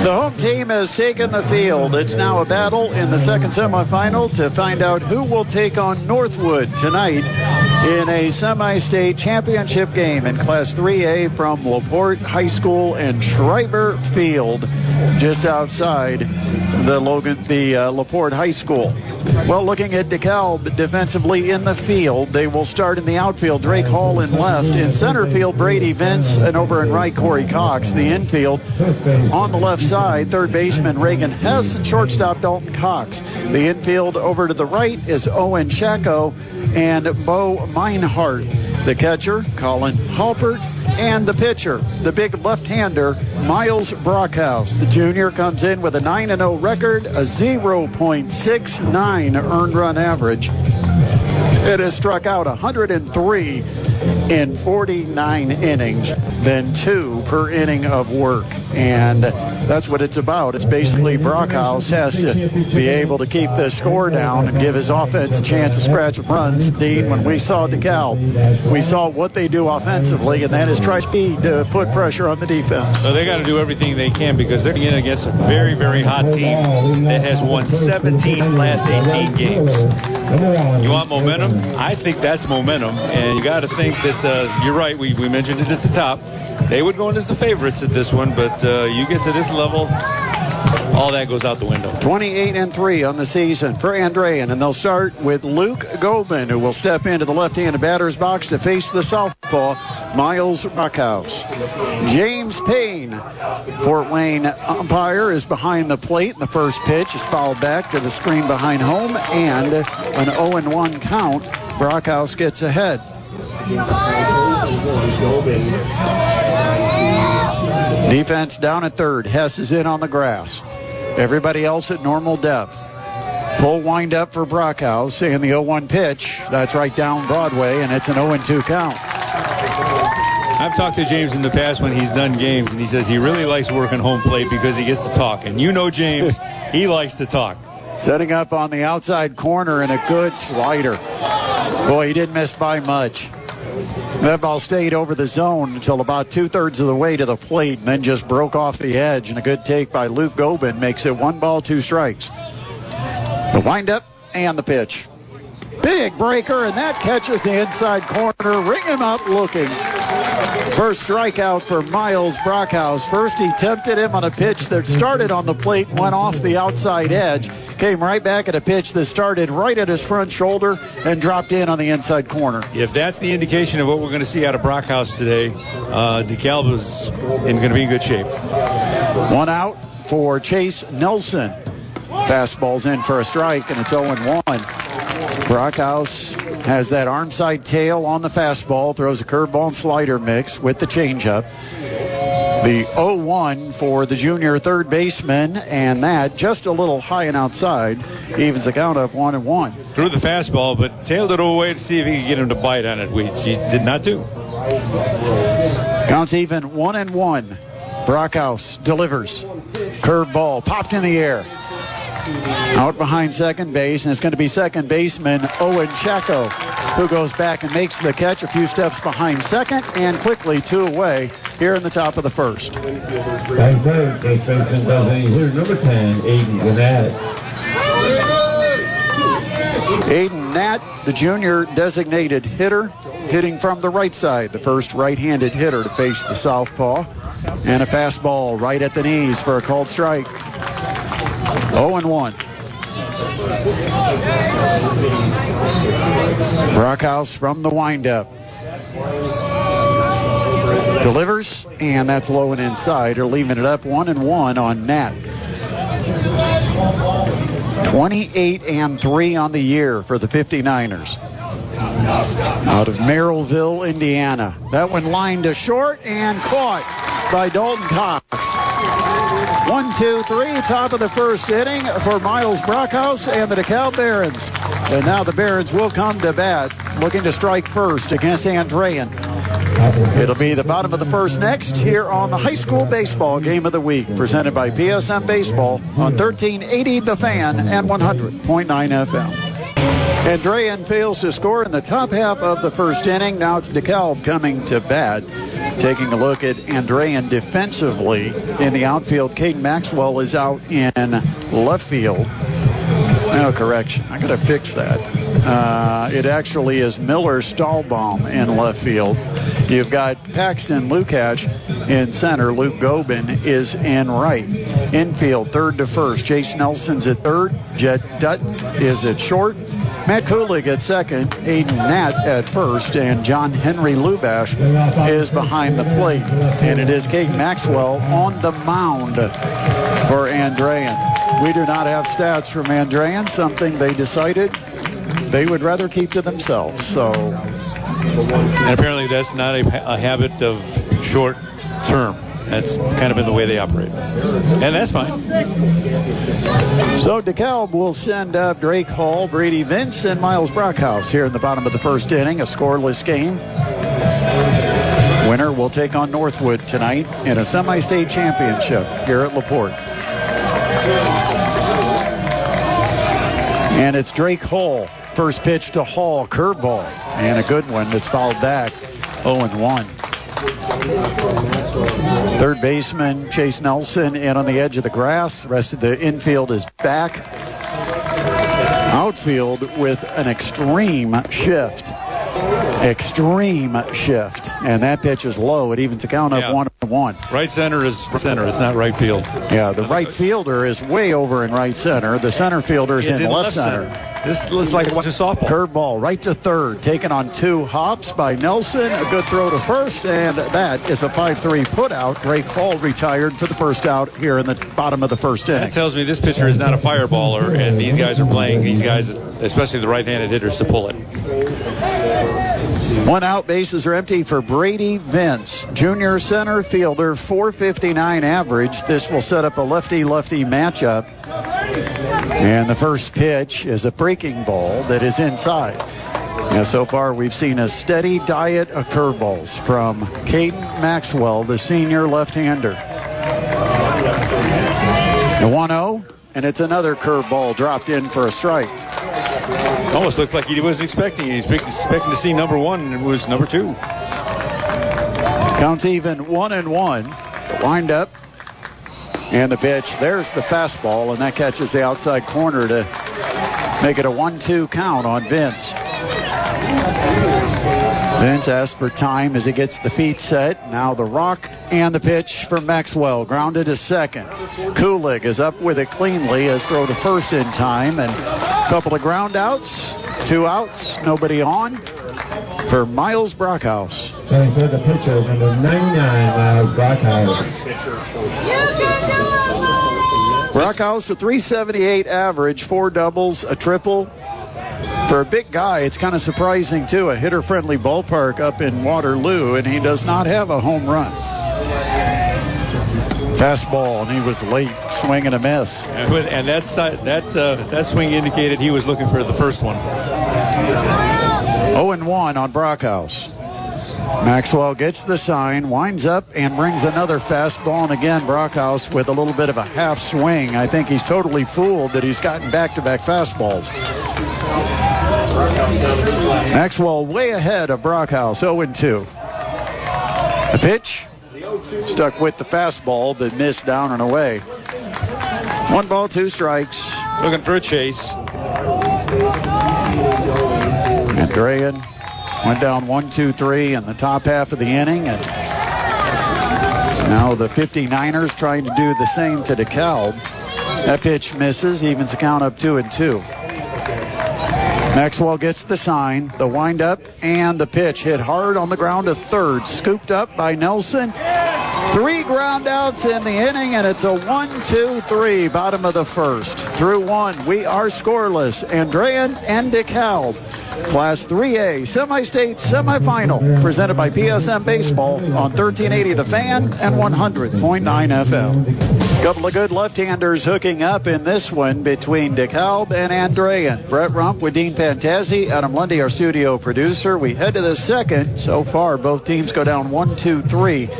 The home team has taken the field. It's now a battle in the second semifinal to find out who will take on Northwood tonight in a semi-state championship game in Class 3A from LaPorte High School and Schreiber Field, just outside the LaPorte High School. Well, looking at DeKalb defensively in the field, they will start in the outfield, Drake Hall in left. In center field, Brady Vince, and over in right, Corey Cox. The infield on the left side, third baseman Reagan Hess, and shortstop Dalton Cox. The infield over to the right is Owen Chaco and Bo Meinhardt. The catcher, Colin Halpert, and the pitcher, the big left-hander, Miles Brockhouse. The junior comes in with a 9-0 record, a 0.69 earned run average. It has struck out 103 in 49 innings, then 2 per inning of work. And that's what it's about. It's basically Brockhouse has to be able to keep the score down and give his offense a chance to scratch runs. Dean, when we saw DeKalb, we saw what they do offensively, and that is try speed to put pressure on the defense. So they got to do everything they can because they're in against a very, very hot team that has won 17 of the last 18 games. You want momentum? I think that's momentum, and you got to think that you're right. We mentioned it at the top. They would go in as the favorites at this one, but you get to this level, all that goes out the window. 28-3 on the season for Andrean, and they'll start with Luke Gobin, who will step into the left-handed batter's box to face the southpaw, Miles Brockhouse. James Payne, Fort Wayne umpire, is behind the plate. The first pitch is fouled back to the screen behind home, and an 0-1 count. Brockhouse gets ahead. Defense down at third. Hess is in on the grass. Everybody else at normal depth. Full wind-up for Brockhouse, and the 0-1 pitch. That's right down Broadway, and it's an 0-2 count. I've talked to James in the past when he's done games, and he says he really likes working home plate because he gets to talk. And you know James, he likes to talk. Setting up on the outside corner and a good slider. Boy, he didn't miss by much. That ball stayed over the zone until about 2/3 of the way to the plate and then just broke off the edge. And a good take by Luke Gobin makes it 1 ball, 2 strikes. The windup and the pitch. Big breaker, and that catches the inside corner. Ring him up looking. First strikeout for Miles Brockhouse. First he tempted him on a pitch that started on the plate, went off the outside edge, came right back at a pitch that started right at his front shoulder and dropped in on the inside corner. If that's the indication of what we're going to see out of Brockhouse today, DeKalb is going to be in good shape. 1 out for Chase Nelson. Fastball's in for a strike, and it's 0-1. Brockhouse has that arm side tail on the fastball, throws a curveball and slider mix with the changeup. The 0-1 for the junior third baseman, and that just a little high and outside evens the count up 1-1. Threw the fastball, but tailed it away to see if he could get him to bite on it, which he did not do. Counts even 1-1. Brockhouse delivers. Curveball popped in the air. Out behind second base, and it's going to be second baseman Owen Chaco who goes back and makes the catch a few steps behind second, and quickly 2 away here in the top of the first. Back third, first baseman designated hitter number 10, Aiden Nat. Aiden Nat, the junior designated hitter, hitting from the right side, the first right-handed hitter to face the southpaw, and a fastball right at the knees for a called strike. 0-1. Brockhouse from the windup. Delivers, and that's low and inside. They're leaving it up 1-1 on Nat. 28-3 on the year for the 59ers. Out of Merrillville, Indiana. That one lined to short and caught by Dalton Cox. 1-2-3, top of the first inning for Miles Brockhouse and the DeKalb Barons. And now the Barons will come to bat, looking to strike first against Andrean. It'll be the bottom of the first next here on the high school baseball game of the week, presented by PSM Baseball on 1380 The Fan and 100.9 FM. Andrean fails to score in the top half of the first inning. Now it's DeKalb coming to bat. Taking a look at Andrean defensively in the outfield, Caden Maxwell is out in left field. No, correction. I got to fix that. It actually is Miller Stahlbaum in left field. You've got Paxton Lukacs in center. Luke Gobin is in right. Infield, third to first. Chase Nelson's at third. Jet Dutton is at short. Matt Kulig at second. Aiden Nat at first. And John Henry Lubash is behind the plate. And it is Caden Maxwell on the mound for Andrean. We do not have stats from Andrean, something they decided they would rather keep to themselves. So, and apparently that's not a habit of short term. That's kind of been the way they operate. And that's fine. So DeKalb will send up Drake Hall, Brady Vince, and Miles Brockhouse here in the bottom of the first inning. A scoreless game. Winner will take on Northwood tonight in a semi-state championship here at LaPorte. And it's Drake Hall. First pitch to Hall, curveball, and a good one that's fouled back, 0-1. Third baseman Chase Nelson in on the edge of the grass. The rest of the infield is back. Outfield with an extreme shift. And that pitch is low. It evens the count up 1-1. Right center is center. It's not right field. Yeah, the right fielder is way over in right center. The center fielder is in left center. This looks like watching softball. Curveball right to third, taken on two hops by Nelson. A good throw to first, and that is a 5-3 putout. Drake Hall retired for the first out here in the bottom of the first inning. That tells me this pitcher is not a fireballer, and these guys are playing these guys, especially the right-handed hitters, to pull it. One out, bases are empty for Brady Vince, junior center fielder, .459 average. This will set up a lefty-lefty matchup. And the first pitch is a breaking ball that is inside. Now, so far, we've seen a steady diet of curveballs from Caden Maxwell, the senior left-hander. The 1-0, and it's another curveball dropped in for a strike. Almost looked like he wasn't expecting it. He was expecting to see number one, and it was number two. Counts even 1-1. The windup. And the pitch, there's the fastball, and that catches the outside corner to make it a 1-2 count on Vince. Vince asks for time as he gets the feet set. Now the rock and the pitch from Maxwell. Grounded to second. Kulig is up with it cleanly. Has throw to first in time. And a couple of ground outs. 2 outs. Nobody on for Miles Brockhouse. Going for the pitcher, number 99, Miles Brockhouse. Brockhouse, a .378 average, 4 doubles, a triple. For a big guy, it's kind of surprising, too. A hitter-friendly ballpark up in Waterloo, and he does not have a home run. Fastball, and he was late, swing and a miss. And that swing indicated he was looking for the first one. 0-1 on Brockhouse. Maxwell gets the sign, winds up, and brings another fastball. And again, Brockhouse with a little bit of a half swing. I think he's totally fooled that he's gotten back-to-back fastballs. Maxwell way ahead of Brockhouse, 0-2. The pitch, stuck with the fastball, but missed down and away. 1 ball, 2 strikes. Looking for a chase. Andrean went down 1-2-3 in the top half of the inning, and now the 59ers trying to do the same to DeKalb. That pitch misses, evens the count up 2-2. Maxwell gets the sign, the windup, and the pitch hit hard on the ground to third, scooped up by Nelson. 3 ground outs in the inning, and it's a 1-2-3, bottom of the first. Through 1, we are scoreless. Andrean and DeKalb. Class 3A semi-state semifinal presented by PSM Baseball on 1380 The Fan and 100.9 FM. Couple of good left-handers hooking up in this one between DeKalb and Andrean. Brett Rump with Dean Pantazi, Adam Lundy, our studio producer. We head to the second. So far, both teams go down 1-2-3.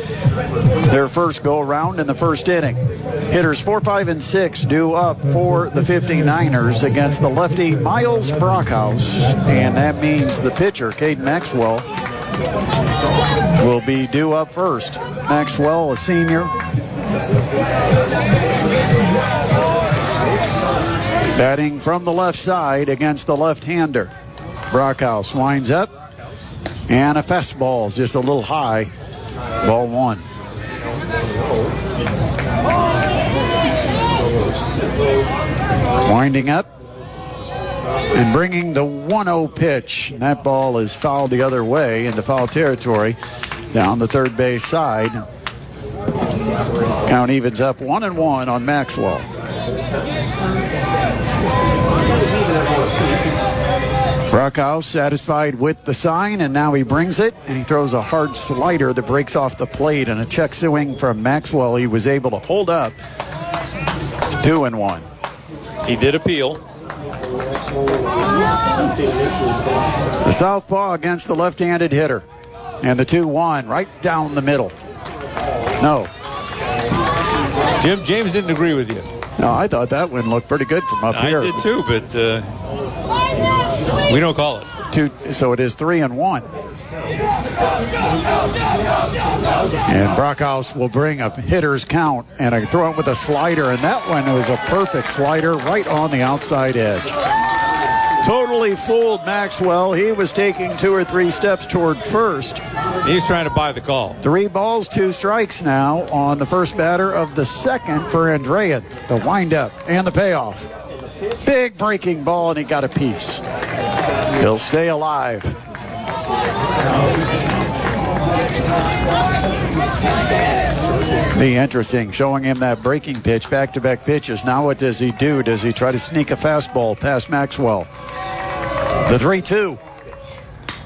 Their first go-around in the first inning. Hitters 4, 5, and 6 due up for the 59ers against the lefty Miles Brockhouse. And that means the pitcher, Caden Maxwell, will be due up first. Maxwell, a senior. Batting from the left side against the left-hander. Brockhouse winds up, and a fastball is just a little high. Ball one. Winding up and bringing the 1-0 pitch. And that ball is fouled the other way into foul territory down the third base side. Count evens up 1-1 on Maxwell. Brockhouse satisfied with the sign, and now he brings it, and he throws a hard slider that breaks off the plate, and a check swing from Maxwell he was able to hold up. 2-1. He did appeal. The southpaw against the left-handed hitter, and the 2-1 right down the middle. No. Jim, James didn't agree with you. No, I thought that one looked pretty good from up here. I did too, but we don't call it. So it is 3-1. And Brockhouse will bring a hitter's count, and I throw it with a slider, and that one was a perfect slider right on the outside edge. Totally fooled Maxwell. He was taking 2 or 3 steps toward first. He's trying to buy the call. 3 balls, 2 strikes now on the first batter of the second for Andrean. The windup and the payoff. Big breaking ball, and he got a piece. He'll stay alive. Be interesting, showing him that breaking pitch, back-to-back pitches. Now what does he do? Does he try to sneak a fastball past Maxwell? The 3-2.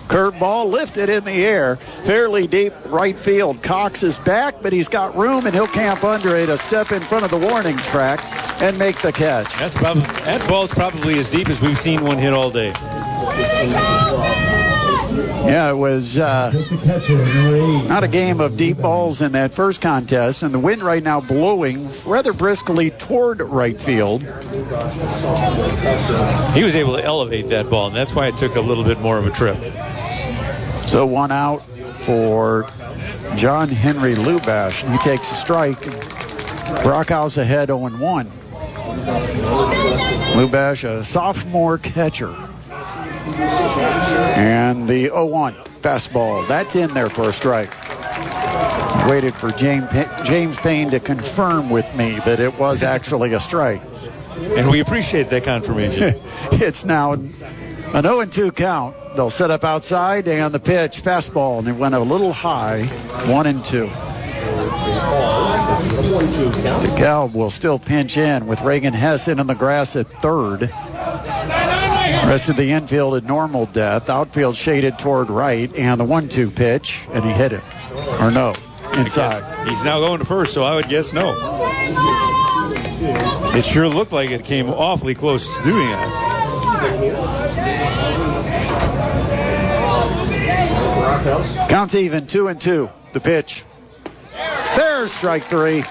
Curveball lifted in the air, fairly deep right field. Cox is back, but he's got room, and he'll camp under it, a step in front of the warning track, and make the catch. That ball's probably as deep as we've seen one hit all day. Yeah, it was not a game of deep balls in that first contest, and the wind right now blowing rather briskly toward right field. He was able to elevate that ball, and that's why it took a little bit more of a trip. So 1 out for John Henry Lubash. He takes a strike. Brockhouse ahead 0-1. Lubash, a sophomore catcher. And the 0-1 fastball. That's in there for a strike. Waited for James Payne to confirm with me that it was actually a strike. And we appreciate that confirmation. It's now an 0-2 count. They'll set up outside, and the pitch, fastball, and it went a little high, 1-2. DeKalb will still pinch in with Reagan Hessen in the grass at third. Rest of the infield at normal depth. Outfield shaded toward right, and the 1-2 pitch, and he hit it. Or no, inside. He's now going to first, so I would guess no. It sure looked like it came awfully close to doing that. Counts even, 2-2. The pitch. There's strike 3.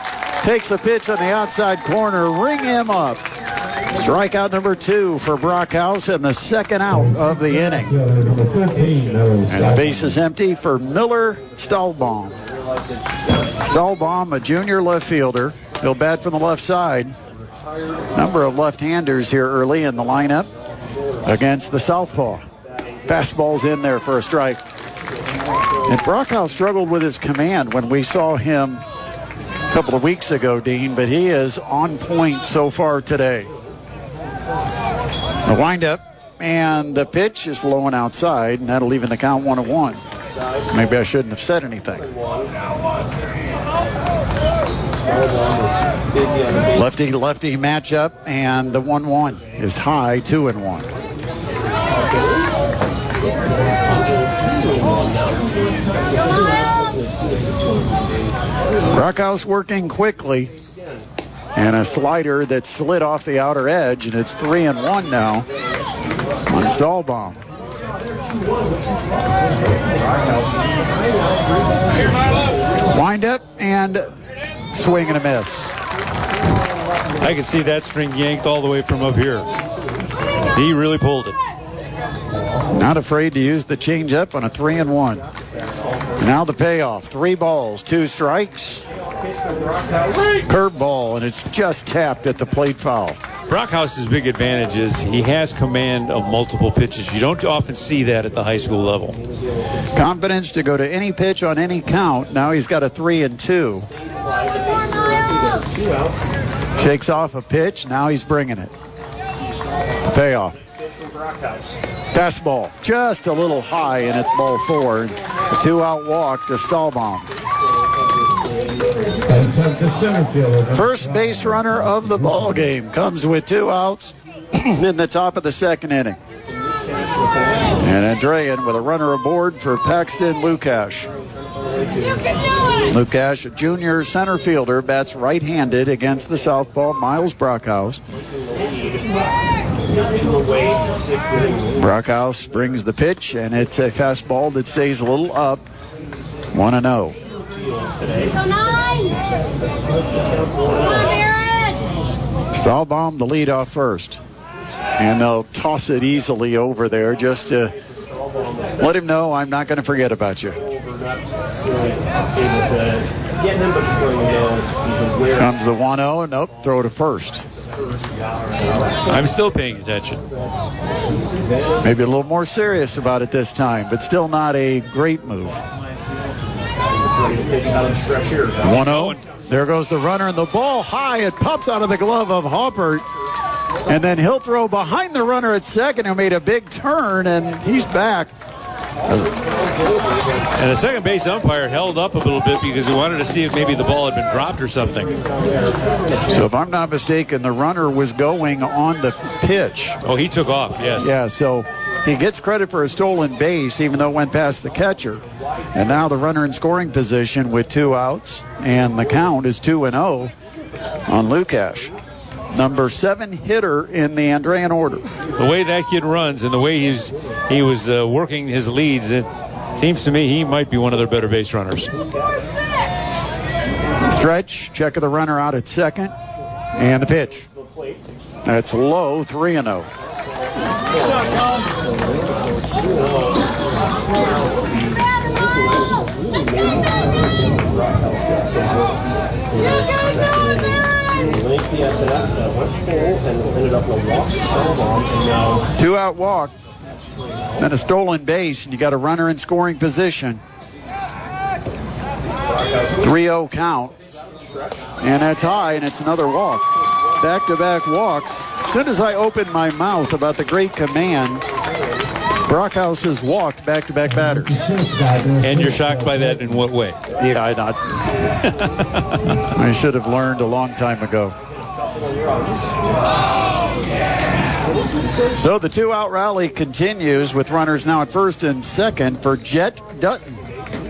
Takes a pitch on the outside corner. Ring him up. Strikeout number 2 for Brockhouse, and the second out of the inning. And the base is empty for Miller Stahlbaum. Stahlbaum, a junior left fielder. He'll bat from the left side. Number of left-handers here early in the lineup against the southpaw. Fastball's in there for a strike. And Brockhouse struggled with his command when we saw him a couple of weeks ago, Dean, but he is on point so far today. The windup and the pitch is flowing outside, and that'll even the count 1-1. Maybe I shouldn't have said anything. Lefty-lefty matchup, and the 1-1 is high, 2-1. Brockhouse working quickly, and a slider that slid off the outer edge, and it's 3-1 now on Stahlbaum. Wind up and swing and a miss. I can see that string yanked all the way from up here. He really pulled it. Not afraid to use the changeup on a 3-1. Now the payoff. 3 balls, 2 strikes. Curveball, and it's just tapped at the plate foul. Brockhouse's big advantage is he has command of multiple pitches. You don't often see that at the high school level. Confidence to go to any pitch on any count. Now he's got a 3-2. Shakes off a pitch. Now he's bringing it. The payoff. Fastball, just a little high, and it's ball 4. A 2-out walk to Stahlbaum. First base runner of the ball game comes with 2 outs in the top of the 2nd inning. And Andrean with a runner aboard for Paxton Lukash. Lukash, a junior center fielder, bats right-handed against the southpaw Miles Brockhouse. Brockhouse brings the pitch, and it's a fastball that stays a little up. 1-0. Stahlbaum the lead off first. And they'll toss it easily over there just to let him know I'm not going to forget about you. Comes the 1-0. Nope, throw to first. I'm still paying attention. Maybe a little more serious about it this time, but still not a great move. 1-0. There goes the runner, and the ball high. It pops out of the glove of Hoppert. And then he'll throw behind the runner at second, who made a big turn, and he's back. And the second base umpire held up a little bit because he wanted to see if maybe the ball had been dropped or something. So if I'm not mistaken, the runner was going on the pitch. Oh, he took off, yes. Yeah, so he gets credit for a stolen base, even though it went past the catcher. And now the runner in scoring position with 2 outs, and the count is 2-0 on Lukash. Number 7 hitter in the Andrean order. The way that kid runs and the way he was working his leads, it seems to me he might be one of their better base runners. Stretch, check of the runner out at second, and the pitch. That's low, 3-0. Two-out walk, then a stolen base, and you got a runner in scoring position. 3-0 count, and that's high, and it's another walk. Back-to-back walks. As soon as I opened my mouth about the great command, Brockhouse has walked back-to-back batters. And you're shocked by that in what way? Yeah, I not. I should have learned a long time ago. So the 2-out rally continues with runners now at first and second for Jet Dutton,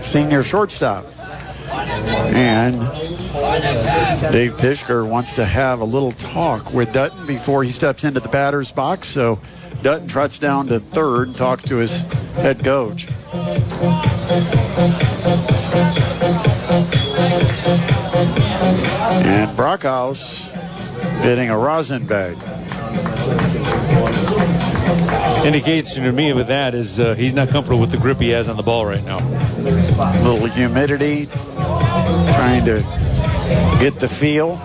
senior shortstop. And Dave Pishker wants to have a little talk with Dutton before he steps into the batter's box. So Dutton trots down to third and talks to his head coach. And Brockhouse hitting a rosin bag. Indication to me with that is he's not comfortable with the grip he has on the ball right now. A little humidity, trying to get the feel.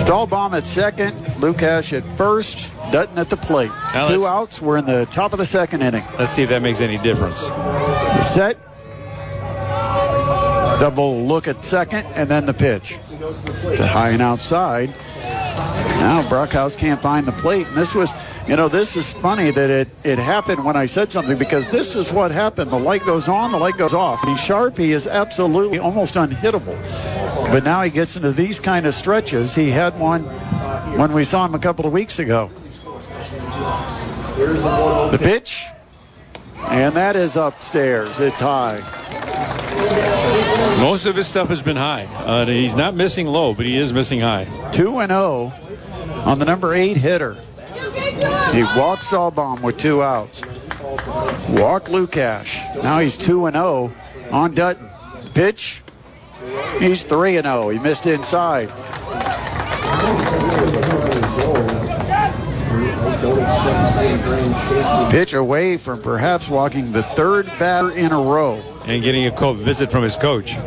Stahlbaum at second, Lukash at first, Dutton at the plate. Now 2 outs. We're in the top of the 2nd inning. Let's see if that makes any difference. Set. Double look at second, and then the pitch. To high and outside. Now Brockhouse can't find the plate. And this was, this is funny that it happened when I said something, because this is what happened. The light goes on, the light goes off. And he's sharp. He is absolutely almost unhittable. But now he gets into these kind of stretches. He had one when we saw him a couple of weeks ago. The pitch. And that is upstairs. It's high. Most of his stuff has been high. He's not missing low, but he is missing high. 2-0 on the number 8 hitter. He walks Stahlbaum with 2 outs. Walk Lukash. Now he's 2-0 on Dutton. Pitch. He's 3-0. He missed inside. Pitch away from perhaps walking the third batter in a row. And getting a visit from his coach. Here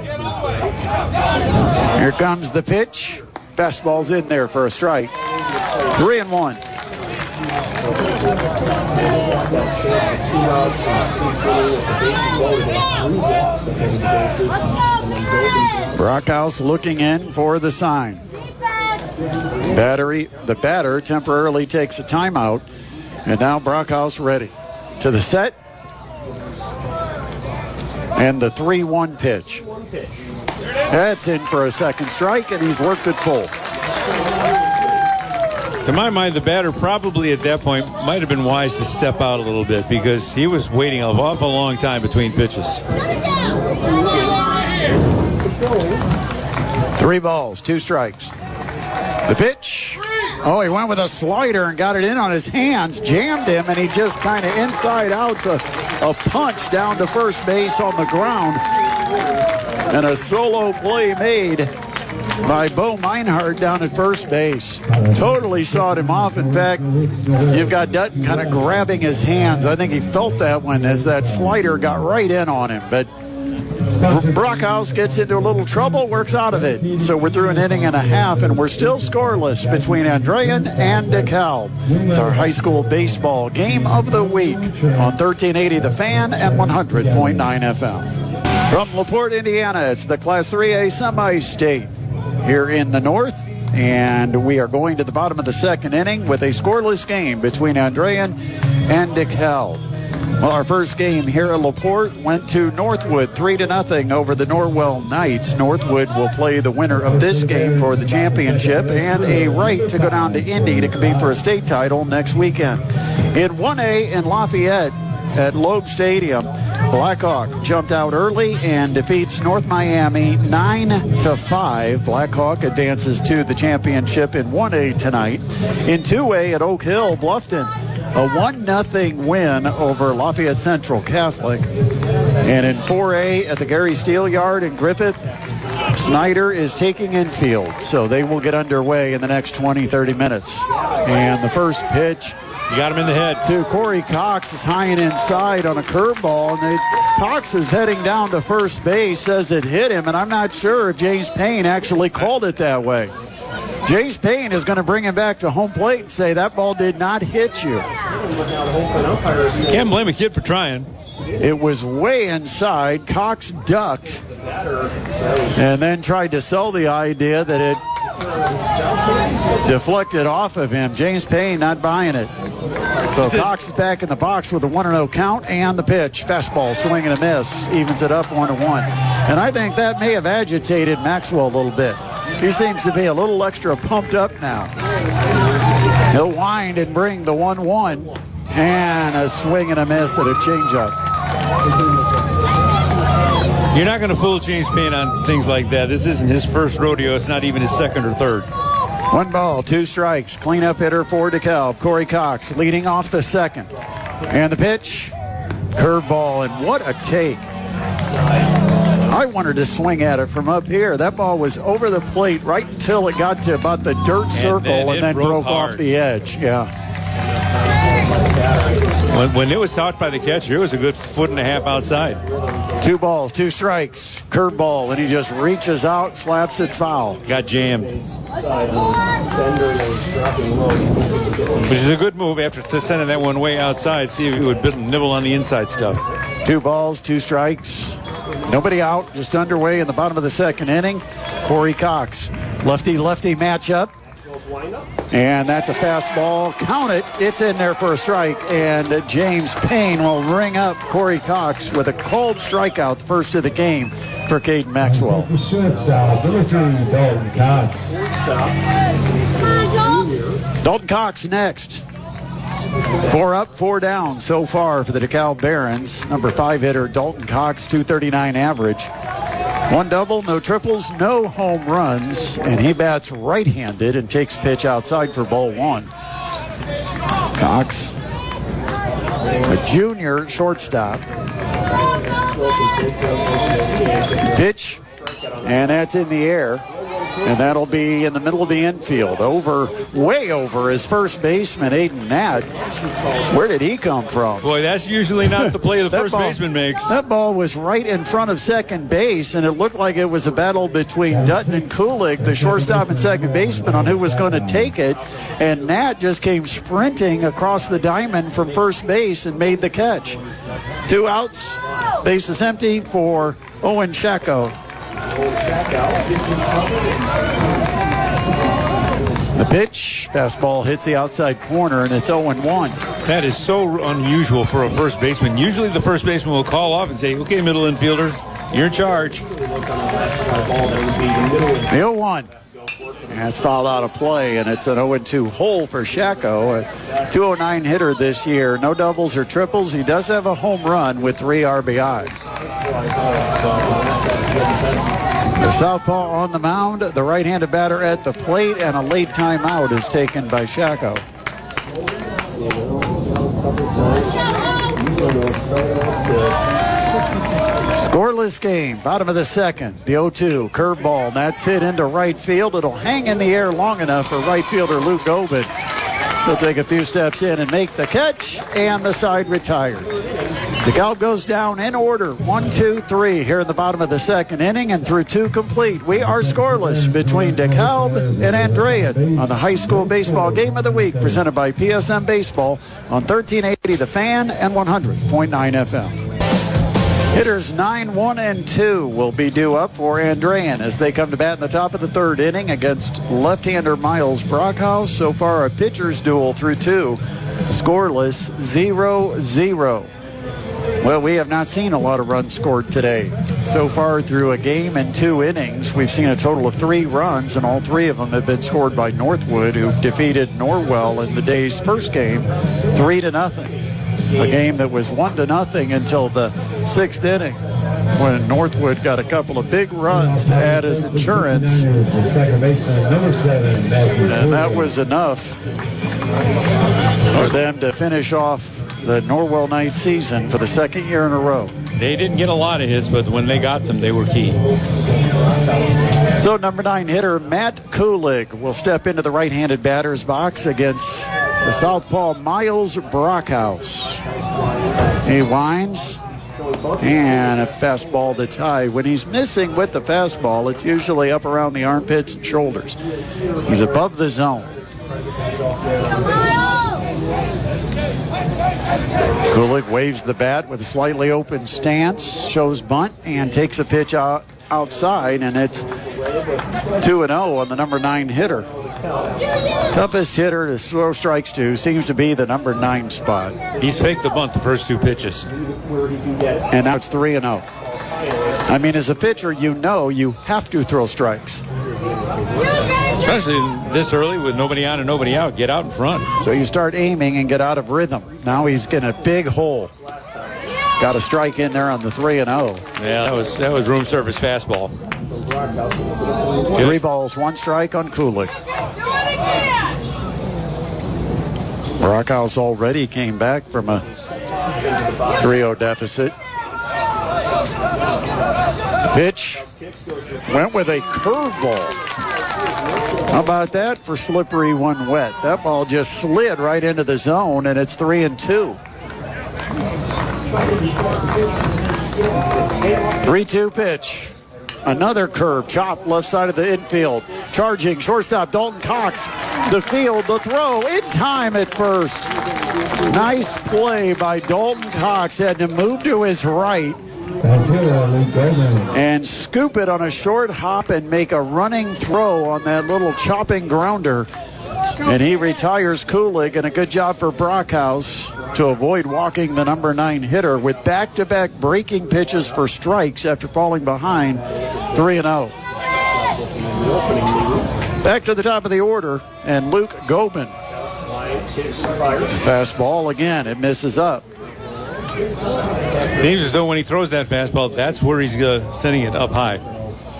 comes the pitch. Fastball's in there for a strike. 3-1. Brockhouse looking in for the sign. The batter temporarily takes a timeout, and now Brockhouse ready. To the set, and the 3-1 pitch. That's in for a second strike, and he's worked it full. To my mind, the batter probably at that point might have been wise to step out a little bit because he was waiting an awful long time between pitches. 3 balls, 2 strikes. The pitch. Oh, he went with a slider and got it in on his hands, jammed him, and he just kind of inside out a punch down to first base on the ground. And a solo play made by Bo Meinhardt down at first base. Totally sawed him off. In fact, you've got Dutton kind of grabbing his hands. I think he felt that one as that slider got right in on him. But Brockhouse gets into a little trouble, works out of it. So we're through an inning and a half, and we're still scoreless between Andrean and DeKalb. It's our high school baseball game of the week on 1380 The Fan and 100.9 FM. From LaPorte, Indiana, it's the Class 3A semi-state here in the north, and we are going to the bottom of the second inning with a scoreless game between Andrean and DeKalb. Well, our first game here at LaPorte went to Northwood 3-0 over the Norwell Knights. Northwood will play the winner of this game for the championship and a right to go down to Indy to compete for a state title next weekend. In 1A in Lafayette at Loeb Stadium, Blackhawk jumped out early and defeats North Miami 9-5. Blackhawk advances to the championship in 1A tonight. In 2A at Oak Hill, Bluffton, a 1-0 win over Lafayette Central Catholic. And in 4A at the Gary Steele Yard in Griffith, Snyder is taking infield, so they will get underway in the next 20-30 minutes. And the first pitch, you got him in the head, to Corey Cox, is high and inside on a curveball, and Cox is heading down to first base, says it hit him, and I'm not sure if James Payne actually called it that way. James Payne is going to bring him back to home plate and say that ball did not hit you. Can't blame a kid for trying. It was way inside. Cox ducked and then tried to sell the idea that it deflected off of him. James Payne not buying it. So Cox is back in the box with a 1-0 count and the pitch. Fastball, swing and a miss. Evens it up 1-1. And I think that may have agitated Maxwell a little bit. He seems to be a little extra pumped up now. He'll wind and bring the 1-1. And a swing and a miss at a changeup. You're not going to fool James Payne on things like that. This isn't his first rodeo. It's not even his second or third. 1 ball, 2 strikes. Cleanup hitter for DeKalb. Corey Cox leading off the second. And the pitch, curveball, and what a take. I wanted to swing at it from up here. That ball was over the plate right until it got to about the dirt circle and then broke off the edge. Yeah. When it was tossed by the catcher, it was a good 1.5 feet outside. 2 balls, 2 strikes. Curveball, and he just reaches out, slaps it foul. Got jammed. Which is a good move after sending that one way outside. See if he would nibble on the inside stuff. 2 balls, 2 strikes. Nobody out, just underway in the bottom of the second inning. Corey Cox, lefty-lefty matchup. And that's a fastball. Count it. It's in there for a strike. And James Payne will ring up Corey Cox with a called strikeout, first of the game for Caden Maxwell. Dalton Cox next. 4 up, 4 down so far for the DeKalb Barons. Number 5 hitter Dalton Cox, 239 average. 1 double, no triples, no home runs, and he bats right-handed and takes pitch outside for ball 1. Cox, a junior shortstop. Pitch, and that's in the air. And that'll be in the middle of the infield, way over his first baseman, Aiden Nat. Where did he come from? Boy, that's usually not the play the first baseman makes. That ball was right in front of second base, and it looked like it was a battle between Dutton and Kulig, the shortstop and second baseman, on who was going to take it. And Nat just came sprinting across the diamond from first base and made the catch. 2 outs, base is empty for Owen Shacko. The pitch, fastball hits the outside corner, and it's 0-1. That is so unusual for a first baseman. Usually the first baseman will call off and say, okay, middle infielder, you're in charge. The 0-1. That's fouled out of play, and it's an 0-2 hole for Shacko. A 209 hitter this year. No doubles or triples. He does have a home run with 3 RBI. The southpaw on the mound, the right-handed batter at the plate, and a late timeout is taken by Shacko. Scoreless game, bottom of the second. The 0-2 curveball, that's hit into right field. It'll hang in the air long enough for right fielder Luke Gobin. He'll take a few steps in and make the catch, and the side retired. DeKalb goes down in order, 1, 2, 3 here in the bottom of the second inning, and through 2 complete. We are scoreless between DeKalb and Andrean on the high school baseball game of the week, presented by PSM Baseball on 1380 The Fan and 100.9 FM. Hitters 9, 1, and 2 will be due up for Andrean as they come to bat in the top of the third inning against left-hander Miles Brockhouse. So far, a pitcher's duel through 2, scoreless, 0-0. Well, we have not seen a lot of runs scored today. So far through a game and 2 innings, we've seen a total of 3 runs, and all 3 of them have been scored by Northwood, who defeated Norwell in the day's first game 3-0. A game that was 1-0 until the 6th inning, when Northwood got a couple of big runs to add as insurance. And that was enough for them to finish off the Norwell Knights season for the 2nd year in a row. They didn't get a lot of hits, but when they got them, they were key. So number 9 hitter Matt Kulig will step into the right-handed batter's box against the southpaw Miles Brockhouse. He winds, and a fastball to tie. When he's missing with the fastball, it's usually up around the armpits and shoulders. He's above the zone. Kulig waves the bat with a slightly open stance, shows bunt, and takes a pitch outside, and it's 2-0 on the number 9 hitter. Toughest hitter to throw strikes to seems to be the number 9 spot. He's faked the bunt the first 2 pitches. And now it's 3-0. I mean, as a pitcher, you know you have to throw strikes. Especially this early with nobody on and nobody out. Get out in front. So you start aiming and get out of rhythm. Now he's in a big hole. Got a strike in there on the 3-0. Yeah, that was room service fastball. 3 balls, 1 strike on Kulig. Brockhouse already came back from a 3-0 deficit. The pitch went with a curveball. How about that for slippery when wet? That ball just slid right into the zone, and it's 3-2. 3-2 pitch. Another curve, chopped left side of the infield. Charging shortstop Dalton Cox. The field, the throw in time at first. Nice play by Dalton Cox. Had to move to his right and scoop it on a short hop and make a running throw on that little chopping grounder. And he retires Kulig, and a good job for Brockhouse to avoid walking the number 9 hitter with back-to-back breaking pitches for strikes after falling behind 3-0. Back to the top of the order, and Luke Gobin. Fastball again, it misses up. Seems as though when he throws that fastball, that's where he's sending it up high.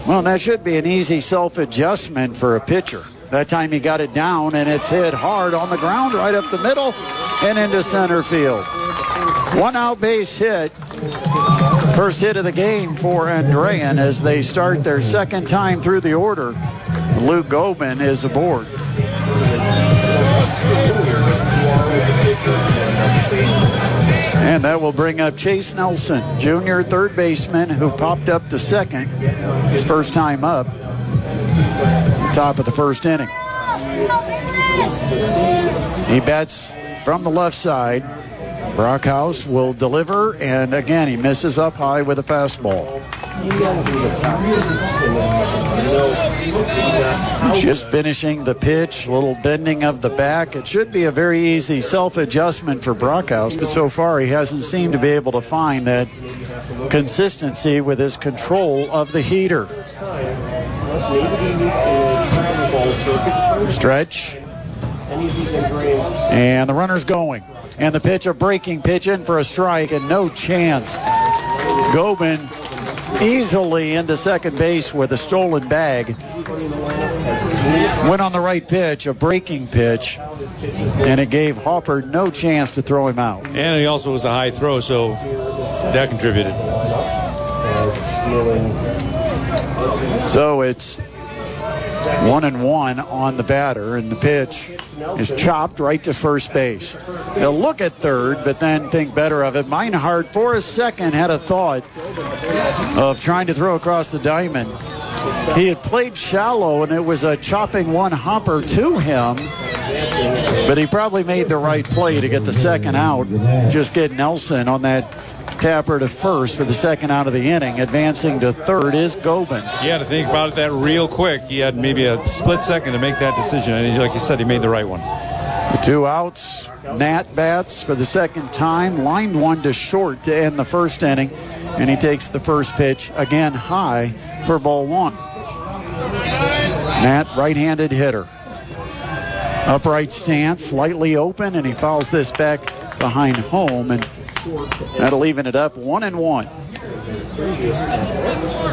Well, that should be an easy self-adjustment for a pitcher. That time he got it down, and it's hit hard on the ground right up the middle and into center field. 1 out base hit. First hit of the game for Andrean as they start their 2nd time through the order. Luke Gobin is aboard. And that will bring up Chase Nelson, junior third baseman, who popped up to second his first time up, top of the first inning. He bats from the left side. Brockhouse will deliver, and again, he misses up high with a fastball. Just finishing the pitch, a little bending of the back. It should be a very easy self-adjustment for Brockhouse, but so far he hasn't seemed to be able to find that consistency with his control of the heater. Stretch. And the runner's going. And the pitch, a breaking pitch in for a strike, and no chance. Gobin easily into second base with a stolen bag. Went on the right pitch, a breaking pitch, and it gave Hopper no chance to throw him out. And he also was a high throw, so that contributed. So it's 1-1 on the batter, and the pitch is chopped right to first base. They'll look at third, but then think better of it. Meinhardt, for a second, had a thought of trying to throw across the diamond. He had played shallow, and it was a chopping one hopper to him, but he probably made the right play to get the second out. Just get Nelson on that tapper to first for the second out of the inning. Advancing to third is Gobin. You had to think about that real quick. He had maybe a split second to make that decision, and like you said, he made the right one. The 2 outs. Nat bats for the second time. Lined one to short to end the first inning, and he takes the first pitch again high for ball 1. Nat, right-handed hitter. Upright stance, slightly open, and he fouls this back behind home, and that'll even it up 1-1.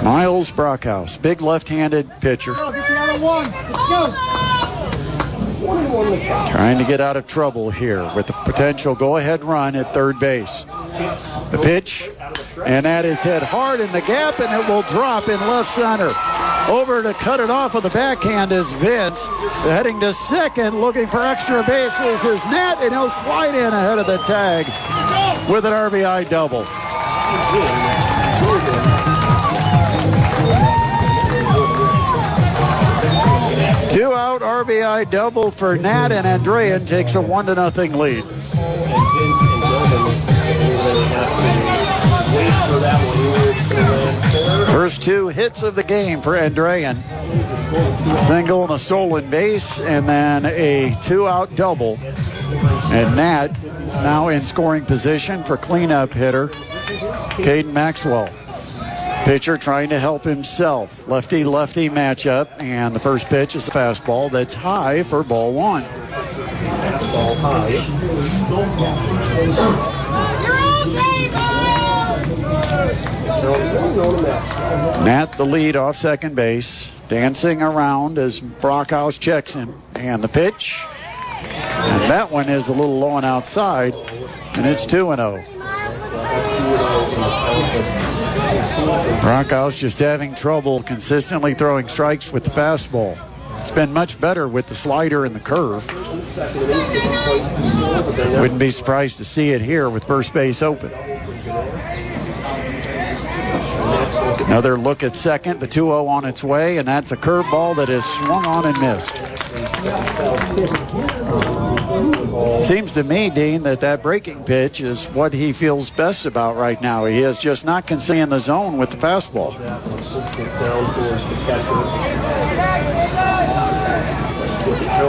Miles Brockhouse, big left-handed pitcher. Trying to get out of trouble here with the potential go-ahead run at third base. The pitch, and that is hit hard in the gap, and it will drop in left center. Over to cut it off with the backhand is Vince. Heading to second, looking for extra bases is Nat, and he'll slide in ahead of the tag with an RBI double. Two-out RBI double for Nat, and Andrean takes a 1-0 lead. First 2 hits of the game for Andrean. A single and a stolen base, and then a 2-out double. And Nat now in scoring position for cleanup hitter Caden Maxwell. Pitcher trying to help himself. Lefty-lefty matchup, and the first pitch is a fastball that's high for ball 1. Fastball high. Nat the lead off second base, dancing around as Brockhouse checks him. And the pitch, and that one is a little low and outside, and it's 2-0. Brockhouse just having trouble consistently throwing strikes with the fastball. It's been much better with the slider and the curve. Wouldn't be surprised to see it here with first base open. Another look at second, the 2-0 on its way, and that's a curveball that is swung on and missed. Seems to me, Dean, that breaking pitch is what he feels best about right now. He is just not conceding in the zone with the fastball.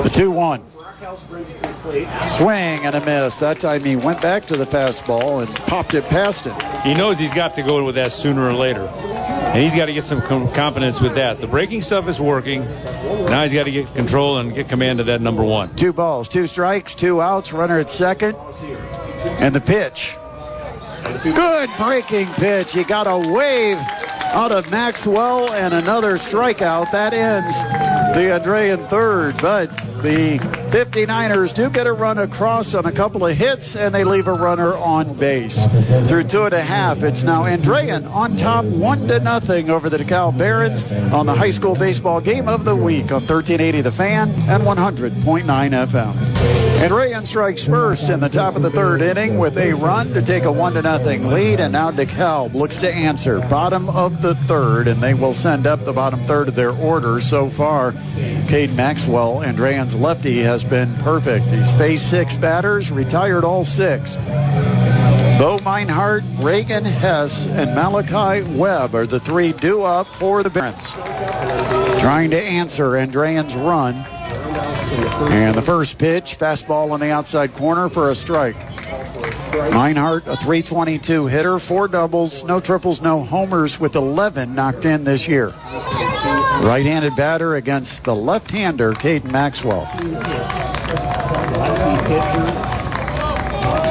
The 2-1. Swing and a miss. That time he went back to the fastball and popped it past him. He knows he's got to go with that sooner or later. And he's got to get some confidence with that. The breaking stuff is working. Now he's got to get control and get command of that number 1. 2 balls, 2 strikes, 2 outs, runner at second. And the pitch. Good breaking pitch. He got a wave out of Maxwell and another strikeout. That ends the Andrean third. But the 59ers do get a run across on a couple of hits, and they leave a runner on base. Through 2.5, it's now Andrean on top 1-0 over the DeKalb Barons on the high school baseball game of the week on 1380 The Fan and 100.9 FM. Andrean strikes first in the top of the third inning with a run to take a 1-0 lead, and now DeKalb looks to answer. Bottom of the third, and they will send up the bottom third of their order. So far, Cade Maxwell, Andrean's lefty, has been perfect. He's faced 6 batters, retired all 6. Bo Meinhardt, Reagan Hess, and Malachi Webb are the 3 due up for the Barons. Trying to answer Andrean's run. And the first pitch, fastball on the outside corner for a strike. Meinhardt, a .322 hitter, 4 doubles, no triples, no homers, with 11 knocked in this year. Right-handed batter against the left-hander, Caden Maxwell.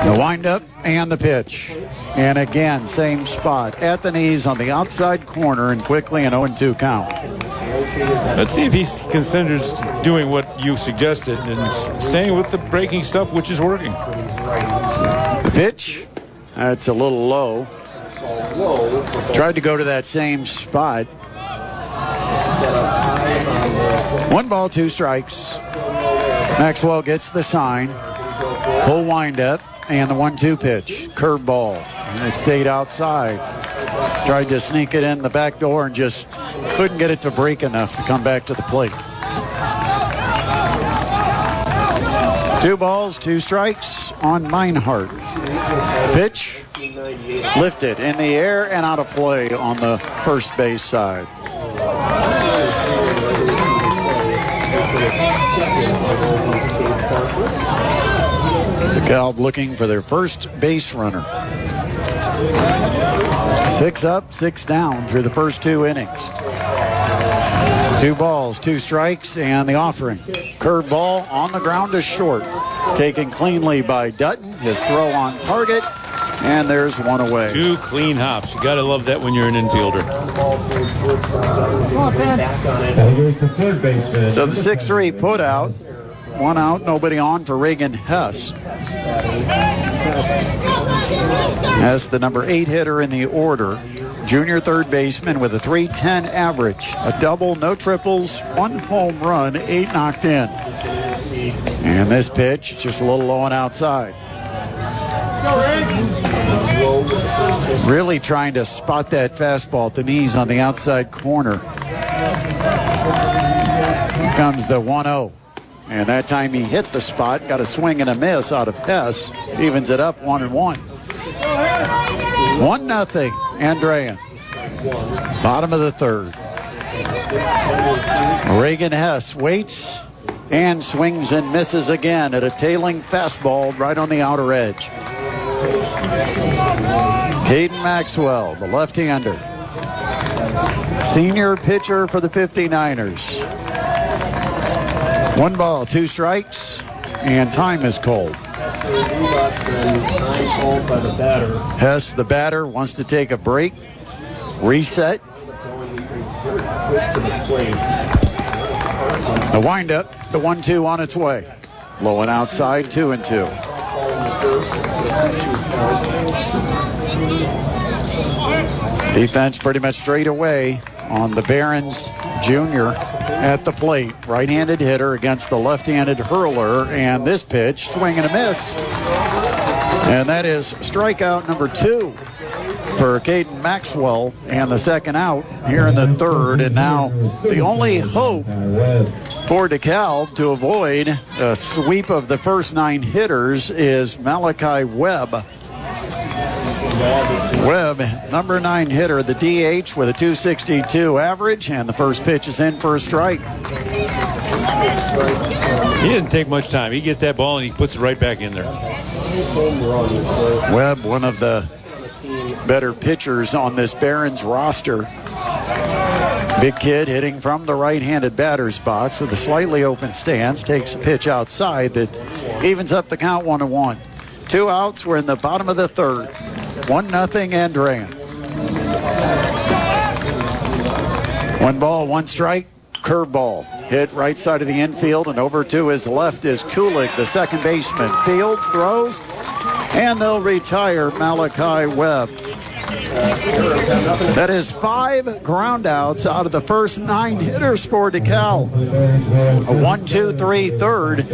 The windup and the pitch. And again, same spot at the knees on the outside corner, and quickly an 0-2 count. Let's see if he considers doing what you suggested and staying with the breaking stuff, which is working. The pitch, that's a little low. Tried to go to that same spot. 1 ball, 2 strikes. Maxwell gets the sign. Full windup and the 1-2 pitch. Curveball. And it stayed outside. Tried to sneak it in the back door and just couldn't get it to break enough to come back to the plate. 2 balls, 2 strikes on Meinhardt. Pitch lifted in the air and out of play on the first base side. DeKalb looking for their first base runner. 6 up, 6 down through the first 2 innings. 2 balls, 2 strikes, and the offering. Curveball on the ground to short. Taken cleanly by Dutton. His throw on target, and there's 1 away. 2 clean hops. You got to love that when you're an infielder. So the 6-3 put out. 1 out, nobody on for Reagan Hess. As the number 8 hitter in the order. Junior third baseman with a .310 average. A double, no triples, 1 home run, 8 knocked in. And this pitch, just a little low and outside. Really trying to spot that fastball at the knees on the outside corner. Here comes the 1-0. And that time he hit the spot, got a swing and a miss out of Hess. Evens it up 1-1. 1-0, Andrean. Bottom of the third. Reagan Hess waits and swings and misses again at a tailing fastball right on the outer edge. Caden Maxwell, the left-hander. Senior pitcher for the 59ers. 1 ball, 2 strikes, and time is called. Hess, the batter, wants to take a break, reset. The windup, the 1-2 on its way. Low and outside, 2-2. Defense pretty much straight away on the Barons junior at the plate. Right-handed hitter against the left-handed hurler, and this pitch, swing and a miss. And that is strikeout number 2 for Caden Maxwell, and the second out here in the third. And now the only hope for DeKalb to avoid a sweep of the first 9 hitters is Malachi Webb. Webb, number 9 hitter, the DH with a .262 average, and the first pitch is in for a strike. He didn't take much time. He gets that ball and he puts it right back in there. Webb, one of the better pitchers on this Barons roster. Big kid hitting from the right-handed batter's box with a slightly open stance. Takes a pitch outside that evens up the count 1-1. 2 outs. We're in the bottom of the third. 1-0 Andrean. 1 ball, 1 strike. Curveball. hit right side of the infield, and over to his left is Kulig, the second baseman. Fields throws, and they'll retire Malachi Webb. That is 5 ground outs out of the first 9 hitters for DeKalb. A 1-2-3 third.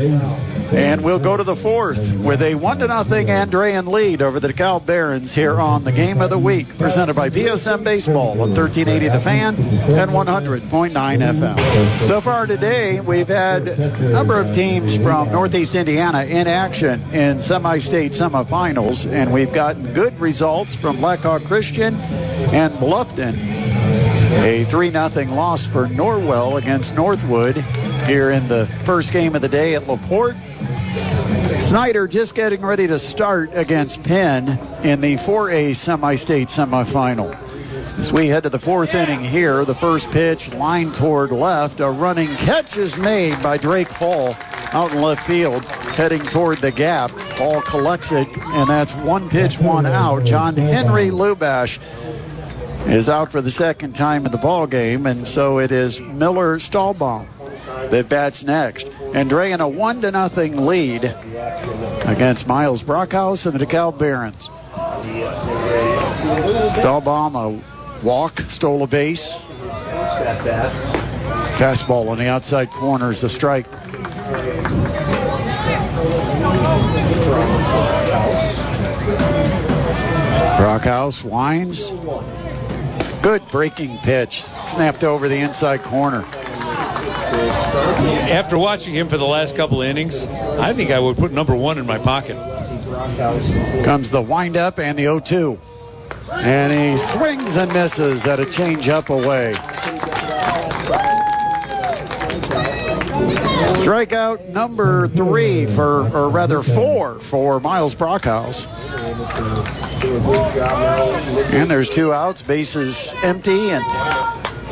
And we'll go to the fourth with a 1-0 Andrean lead over the DeKalb Barons here on the Game of the Week, presented by PSM Baseball on 1380 The Fan and 100.9 FM. So far today, we've had a number of teams from Northeast Indiana in action in semi-state semifinals, and we've gotten good results from Blackhawk Christian and Bluffton. A 3-0 loss for Norwell against Northwood here in the first game of the day at LaPorte. Snyder just getting ready to start against Penn in the 4A semi-state semifinal. As we head to the fourth inning here, the first pitch line toward left. A running catch is made by Drake Hall out in left field, heading toward the gap. Hall collects it, and that's 1 pitch, 1 out. John Henry Lubash is out for the second time in the ball game, and so it is Miller Stahlbaum that bats next. Andrean a 1-0 lead against Miles Brockhouse and the DeKalb Barons. Stahlbaum a walk, stole a base. Fastball on the outside corner is a strike. Brockhouse winds. Good breaking pitch. Snapped over the inside corner. After watching him for the last couple of innings, I think I would put number 1 in my pocket. Comes the windup and the 0-2. And he swings and misses at a changeup away. Strikeout number 4 for Miles Brockhouse. And there's 2 outs, bases empty, and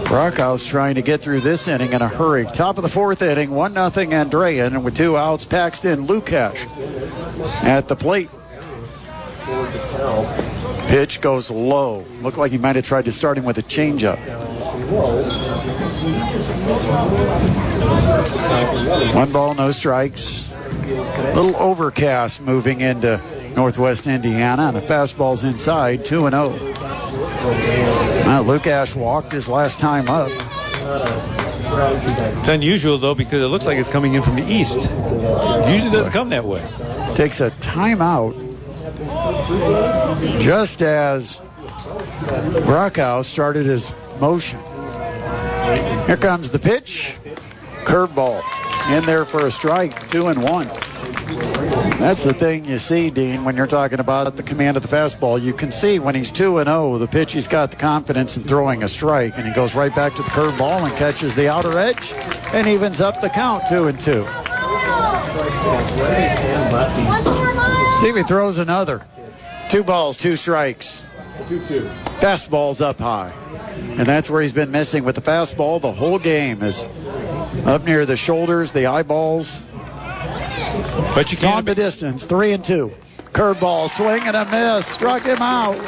Brockhouse trying to get through this inning in a hurry. Top of the fourth inning, 1-0 Andrean, and with 2 outs, Paxton Lukash at the plate. Pitch goes low. Looked like he might have tried to start him with a changeup. 1 ball, no strikes. Little overcast moving into Northwest Indiana, and the fastball's inside, 2-0. Lukash walked his last time up. It's unusual, though, because it looks like it's coming in from the east. It usually doesn't come that way. Takes a timeout just as Brockhouse started his motion. Here comes the pitch. Curveball in there for a strike, 2-1. That's the thing you see, Dean, when you're talking about the command of the fastball. You can see when he's 2-0, the pitch, he's got the confidence in throwing a strike, and he goes right back to the curveball and catches the outer edge and evens up the count, 2-2. See if he throws another. 2 balls, 2 strikes. 2-2. Fastball's up high. And that's where he's been missing with the fastball. The whole game is up near the shoulders, the eyeballs. But you can't. On the distance, 3-2. Curveball, swing and a miss. Struck him out.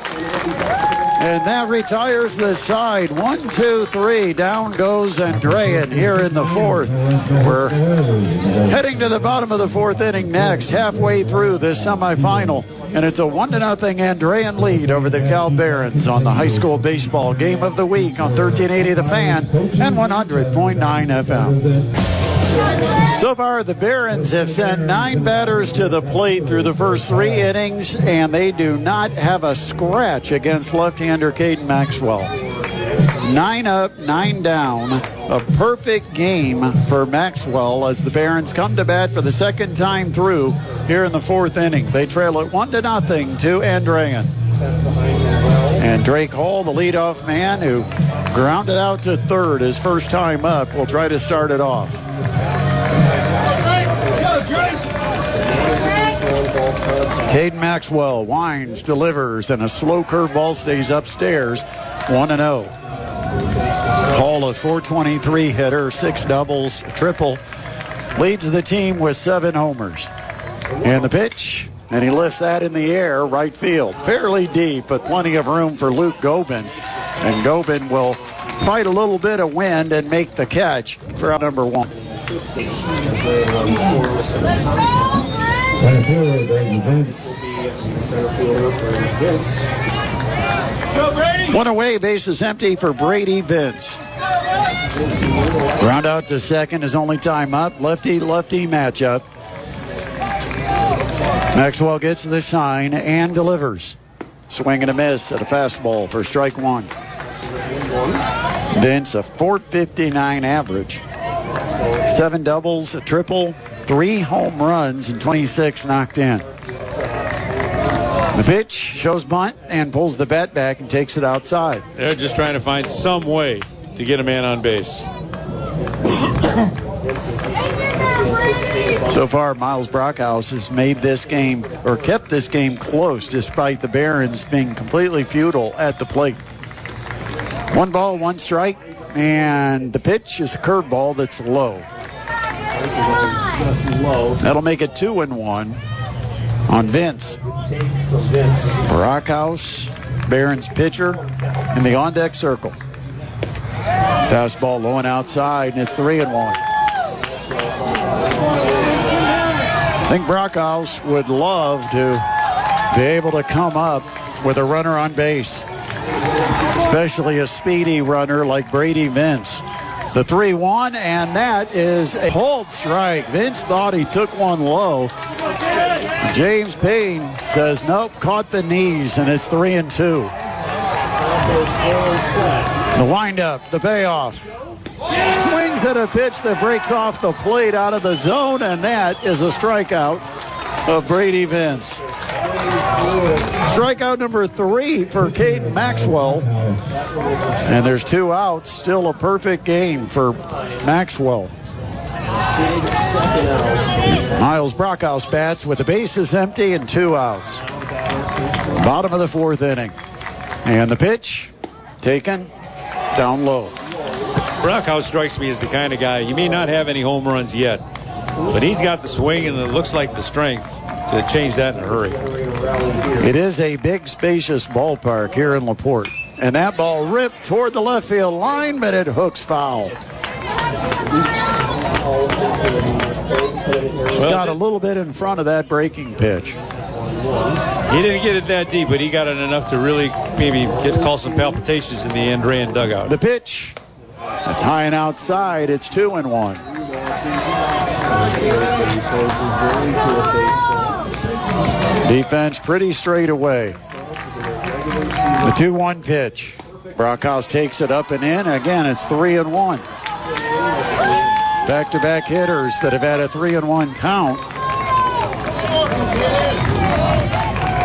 And that retires the side. 1-2-3. Down goes Andrean here in the fourth. We're heading to the bottom of the fourth inning next, halfway through this semifinal. And it's a 1-0 Andrean lead over the DeKalb Barons on the high school baseball game of the week on 1380 The Fan and 100.9 FM. So far, the Barons have sent 9 batters to the plate through the first 3 innings, and they do not have a scratch against left-hander Caden Maxwell. 9 up, 9 down. A perfect game for Maxwell as the Barons come to bat for the second time through here in the fourth inning. They trail it 1-0 to Andrean. And Drake Hall, the leadoff man who grounded out to third his first time up, will try to start it off. Caden Maxwell winds, delivers, and a slow curveball stays upstairs. 1-0. Hall, a .423 hitter, 6 doubles, triple, leads the team with 7 homers. And the pitch, and he lifts that in the air, right field. Fairly deep, but plenty of room for Luke Gobin. And Gobin will fight a little bit of wind and make the catch for out number 1. One away, bases empty for Brady Vince. Ground out to second, his only time up. Lefty-lefty matchup. Maxwell gets the sign and delivers. Swing and a miss at a fastball for strike 1. Vince, a .459 average. 7 doubles, a triple, 3 home runs, and 26 knocked in. The pitch shows bunt and pulls the bat back and takes it outside. They're just trying to find some way to get a man on base. So far, Miles Brockhouse has made this game, or kept this game close, despite the Barons being completely futile at the plate. 1 ball, 1 strike, and the pitch is a curveball that's low. That'll make it 2-1 on Vince. Brockhouse, Barons pitcher, in the on-deck circle. Fastball low and outside, and it's 3-1. I think Brockhouse would love to be able to come up with a runner on base, especially a speedy runner like Brady Vince. The 3-1, and that is a hold strike. Vince thought he took one low. James Payne says, nope, caught the knees, and it's 3-2. The windup, the payoff. Swings at a pitch that breaks off the plate out of the zone, and that is a strikeout of Brady Vince. Strikeout number 3 for Caden Maxwell. And there's 2 outs. Still a perfect game for Maxwell. Miles Brockhouse bats with the bases empty and 2 outs. Bottom of the 4th inning. And the pitch taken down low. Brockhouse strikes me as the kind of guy, you may not have any home runs yet, but he's got the swing and it looks like the strength to change that in a hurry. It is a big, spacious ballpark here in LaPorte. And that ball ripped toward the left field line, but it hooks foul. He's got a little bit in front of that breaking pitch. He didn't get it that deep, but he got it enough to really maybe just cause some palpitations in the Andrean dugout. The pitch, it's high and outside. It's 2-1. Defense pretty straight away. The 2-1 pitch. Brockhouse takes it up and in. Again, it's 3-1. Back-to-back hitters that have had a 3-1 count.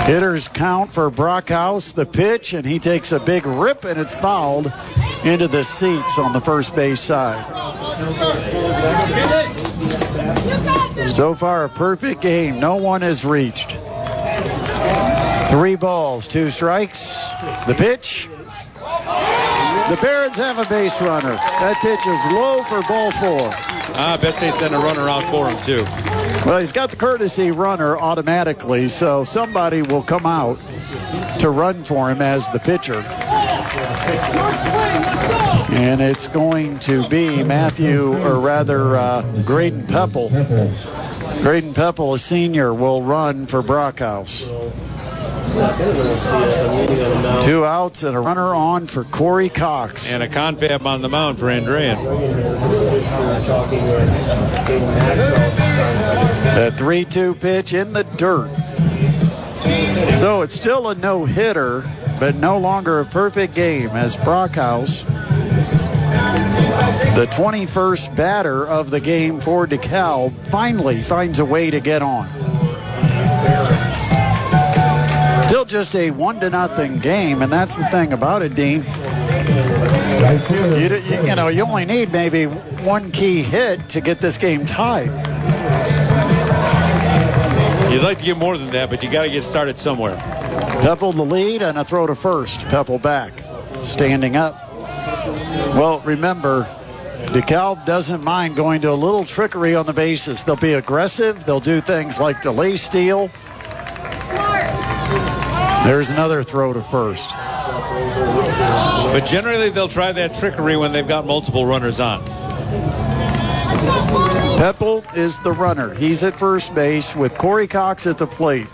Hitters count for Brockhouse. The pitch, and he takes a big rip, and it's fouled into the seats on the first base side. So far, a perfect game. No one has reached. 3 balls, 2 strikes. The pitch. The Barons have a base runner. That pitch is low for ball 4. I bet they send a runner out for him, too. Well, he's got the courtesy runner automatically, so somebody will come out to run for him as the pitcher. And it's going to be Graydon Pepple. Graydon Pepple, a senior, will run for Brockhouse. 2 outs and a runner on for Corey Cox. And a confab on the mound for Andrean. The 3-2 pitch in the dirt. So it's still a no-hitter, but no longer a perfect game as Brockhouse, the 21st batter of the game for DeKalb, finally finds a way to get on. Still just a 1-0 game, and that's the thing about it, Dean. You only need maybe one key hit to get this game tied. You'd like to get more than that, but you got to get started somewhere. Pepple the lead and a throw to first. Pepple back, standing up. Well, remember, DeKalb doesn't mind going to a little trickery on the bases. They'll be aggressive. They'll do things like delay steal. There's another throw to first. But generally, they'll try that trickery when they've got multiple runners on. Peppel is the runner. He's at first base with Corey Cox at the plate.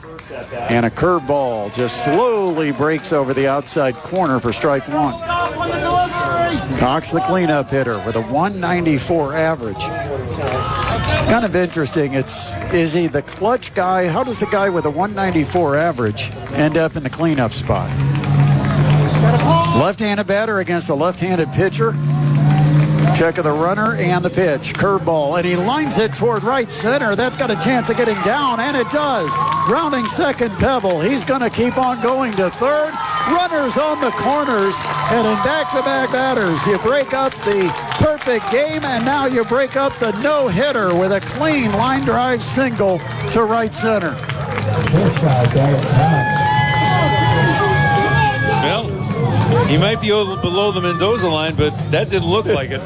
And a curveball just slowly breaks over the outside corner for strike one. Cox, the cleanup hitter, with a 194 average. It's kind of interesting. Is he the clutch guy? How does a guy with a 194 average end up in the cleanup spot? Left-handed batter against a left-handed pitcher. Check of the runner and the pitch. Curveball, and he lines it toward right center. That's got a chance of getting down, and it does. Grounding second, Peppel. He's going to keep on going to third. Runners on the corners, and in back-to-back batters, you break up the perfect game, and now you break up the no-hitter with a clean line drive single to right center. Well, he might be below the Mendoza line, but that didn't look like it.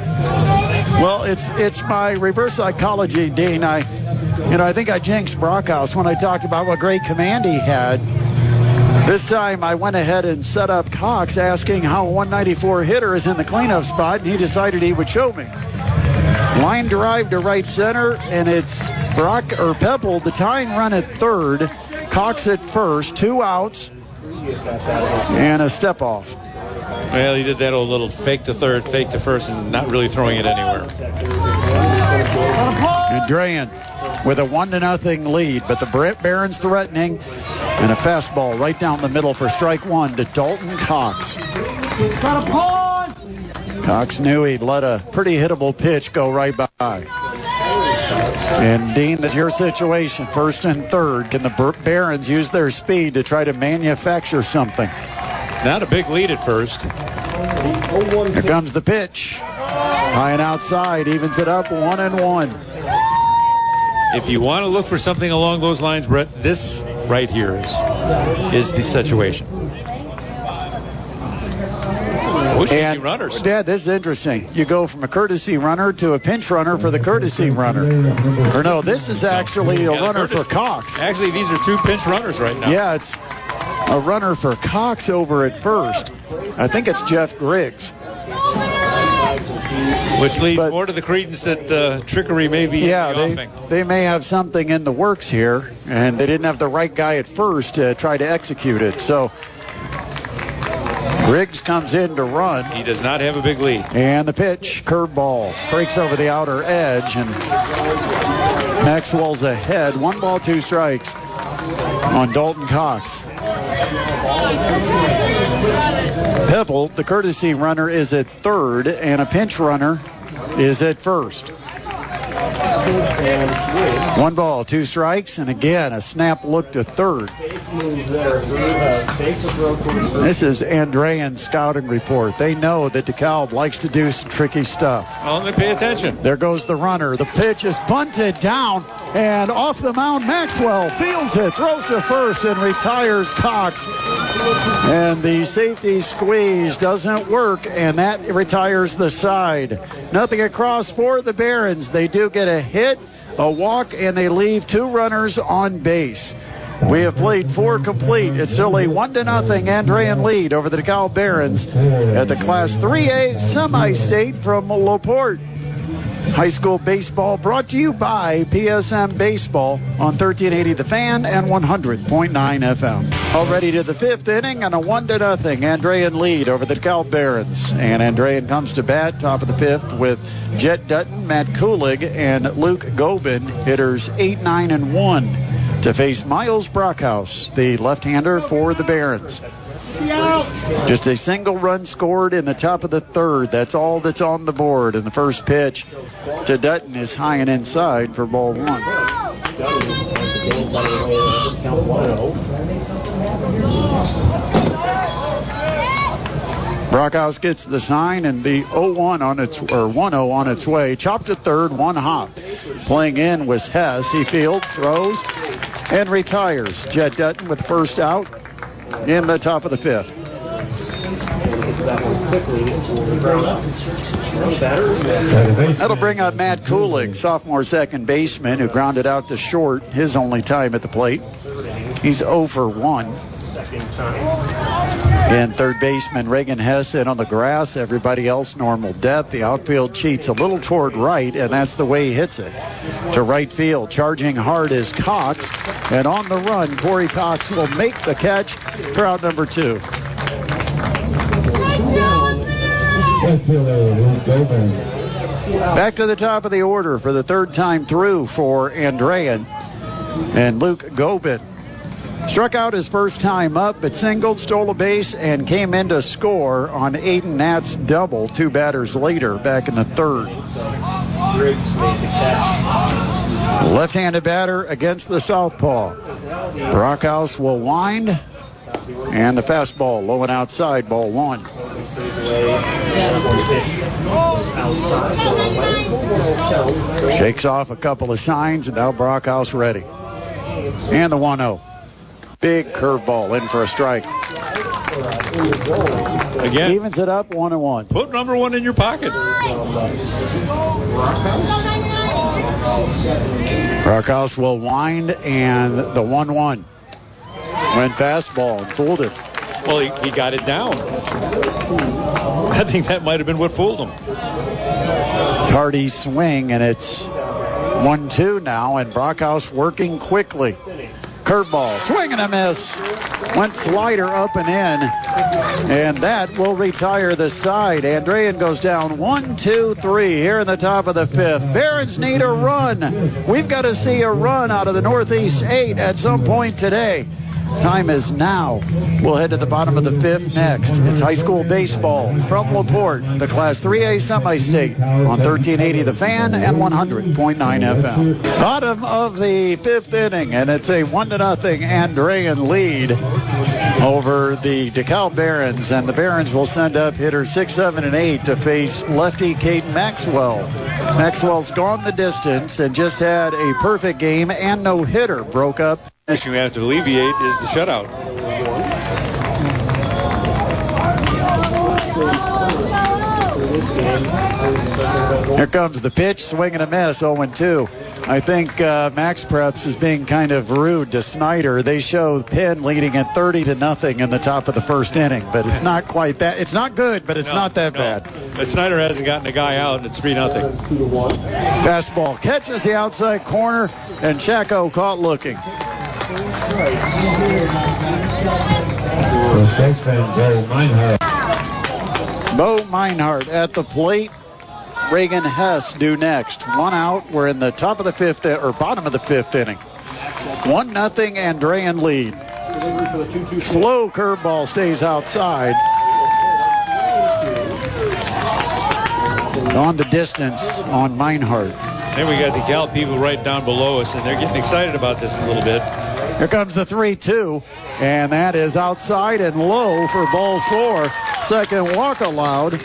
Well, it's my reverse psychology, Dean. I think I jinxed Brockhouse when I talked about what great command he had. This time I went ahead and set up Cox, asking how a 194 hitter is in the cleanup spot, and he decided he would show me. Line drive to right center, and it's Peppel, the tying run at third, Cox at first, 2 outs, and a step off. Well, he did that old little fake to third, fake to first, and not really throwing it anywhere. Andrean with a 1-0 lead, but the Barons threatening, and a fastball right down the middle for strike one to Dalton Cox. Cox knew he'd let a pretty hittable pitch go right by. And Dean, this is your situation, first and third. Can the Barons use their speed to try to manufacture something? Not a big lead at first. Here comes the pitch. High and outside, evens it up 1-1. If you want to look for something along those lines, Brett, this right here is the situation. And runners. Dad, this is interesting. You go from a courtesy runner to a pinch runner for the courtesy runner. Or no, this is actually a runner for Cox. Actually, these are 2 pinch runners right now. Yeah, it's a runner for Cox over at first. I think it's Jeff Griggs. Which leads more to the credence that trickery may be. Yeah, they may have something in the works here, and they didn't have the right guy at first to try to execute it. So Griggs comes in to run. He does not have a big lead. And the pitch, curveball, breaks over the outer edge, and Maxwell's ahead. 1 ball, 2 strikes on Dalton Cox. Peppel, the courtesy runner, is at third, and a pinch runner is at first. 1 ball, 2 strikes, and again a snap look to third. This is Andrean's scouting report. They know that DeKalb likes to do some tricky stuff. Well, they pay attention. There goes the runner. The pitch is bunted down, and off the mound, Maxwell fields it, throws to first, and retires Cox. And the safety squeeze doesn't work, and that retires the side. Nothing across for the Barons. They do get a hit, a walk, and they leave 2 runners on base. We have played 4 complete. It's still a 1-0 Andrean lead over the DeKalb Barons at the Class 3A semi-state from LaPorte High School baseball, brought to you by PSM Baseball on 1380 The Fan and 100.9 FM. Already to the 5th inning and a 1-0 Andrean lead over the DeKalb Barons. And Andrean comes to bat, top of the 5th, with Jet Dutton, Matt Kulig, and Luke Gobin, hitters 8, 9, and 1, to face Miles Brockhouse, the left-hander for the Barons. Just a single run scored in the top of the 3rd. That's all that's on the board. And the first pitch to Dutton is high and inside for ball 1. Brockhouse gets the sign, and the 0-1 on its, or 1-0 on its way. Chopped to third, 1 hop. Playing in was Hess. He fields, throws, and retires. Jet Dutton with the first out in the top of the 5th. That'll bring up Matt Kulig, sophomore second baseman, who grounded out to short his only time at the plate. He's 0 for 1. And third baseman Reagan Hess in on the grass. Everybody else normal depth. The outfield cheats a little toward right, and that's the way he hits it. To right field, charging hard is Cox. And on the run, Corey Cox will make the catch for out number 2. Back to the top of the order for the third time through for Andrean. And Luke Gobin struck out his first time up, but singled, stole a base, and came in to score on Aiden Natt's double 2 batters later back in the third. Left-handed batter against the southpaw. Brockhouse will wind, and the fastball low and outside, ball 1. Shakes off a couple of signs, and now Brockhouse ready. And the 1-0. Big curveball in for a strike. Again, evens it up 1-1. Put number 1 in your pocket. Brockhouse will wind, and the 1-1. Went fastball and fooled him. Well, he got it down. I think that might have been what fooled him. Tardy swing, and it's 1-2 now, and Brockhouse working quickly. Curveball, swing and a miss. Went slider up and in, and that will retire the side. Andrean goes down 1-2-3 here in the top of the 5th. Barons need a run. We've got to see a run out of the Northeast 8 at some point today. Time is now. We'll head to the bottom of the 5th next. It's high school baseball from LaPorte, the Class 3A semi-state on 1380 The Fan and 100.9 FM. Bottom of the 5th inning, and it's a 1-0 Andrean lead over the DeKalb Barons, and the Barons will send up hitters 6, 7, and 8 to face lefty Caden Maxwell. Maxwell's gone the distance and just had a perfect game and no hitter. Broke up. The issue we have to alleviate is the shutout. Here comes the pitch, swing and a miss, 0-2. I think Max Preps is being kind of rude to Snyder. They show Penn leading at 30-0 in the top of the 1st inning, but it's not quite that. It's not good, but it's not that bad. But Snyder hasn't gotten a guy out, and it's 3-0. Fastball catches the outside corner, and Chaco caught looking. Bo Meinhardt at the plate. Reagan Hess due next. 1 out. We're in the top of the 5th, or bottom of the 5th inning. 1-0 Andrean lead. Slow curveball stays outside. On the distance on Meinhardt. Then we got the Cal people right down below us, and they're getting excited about this a little bit. Here comes the 3-2, and that is outside and low for ball 4. Second walk allowed.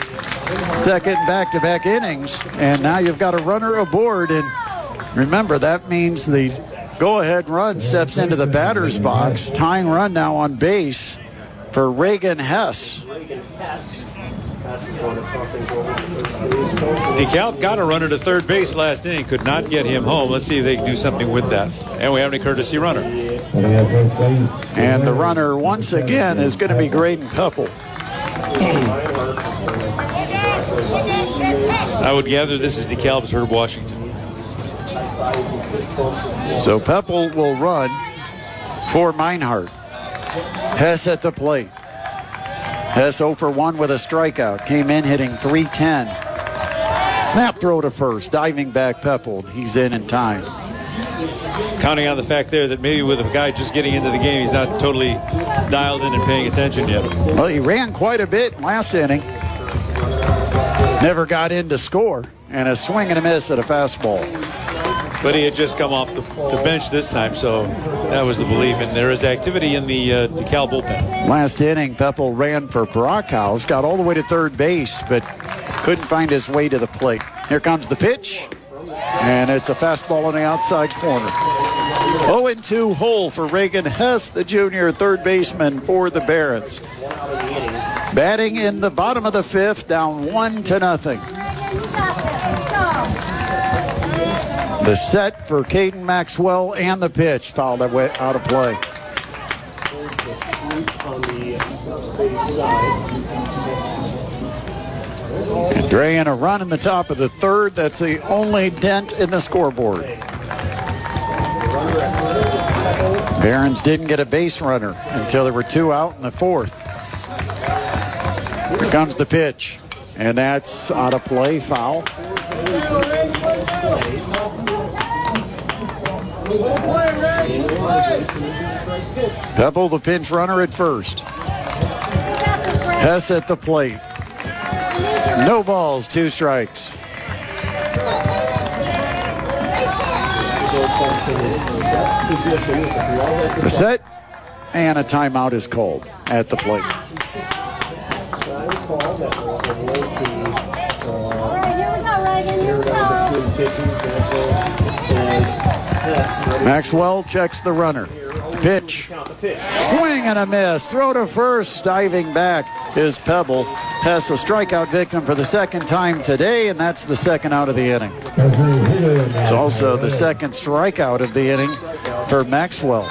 Second back-to-back innings, and now you've got a runner aboard, and remember, that means the go-ahead run steps into the batter's box. Tying run now on base for Reagan Hess. DeKalb got a runner to third base last inning, could not get him home. Let's see if they can do something with that. And we have a courtesy runner. And the runner, once again, is going to be Graydon Peppel. I would gather this is DeKalb's Herb Washington. So Peppel will run for Meinhardt. Hess at the plate. Hess 0 for 1 with a strikeout. Came in hitting .310. Snap throw to first. Diving back Peppel. He's in time. Counting on the fact there that maybe with a guy just getting into the game, he's not totally dialed in and paying attention yet. Well, he ran quite a bit last inning. Never got in to score. And a swing and a miss at a fastball. But he had just come off the bench this time, so that was the belief. And there is activity in the DeKalb bullpen. Last inning, Peppel ran for Brockhouse, got all the way to third base, but couldn't find his way to the plate. Here comes the pitch, and it's a fastball on the outside corner. 0-2 hole for Reagan Hess, the junior third baseman for the Barons. Batting in the bottom of the 5th, down 1-0. The set for Caden Maxwell and the pitch fouled away out of play. Andrean a run in the top of the third. That's the only dent in the scoreboard. Barons didn't get a base runner until there were 2 out in the fourth. Here comes the pitch, and that's out of play, foul. Pebble, the pinch runner at first. Hess at the plate. No balls, 2 strikes. The set, and a timeout is called at the plate. Maxwell checks the runner. Pitch. Swing and a miss. Throw to first. Diving back is Pebble. Hess a strikeout victim for the second time today, and that's the second out of the inning. It's also the second strikeout of the inning for Maxwell.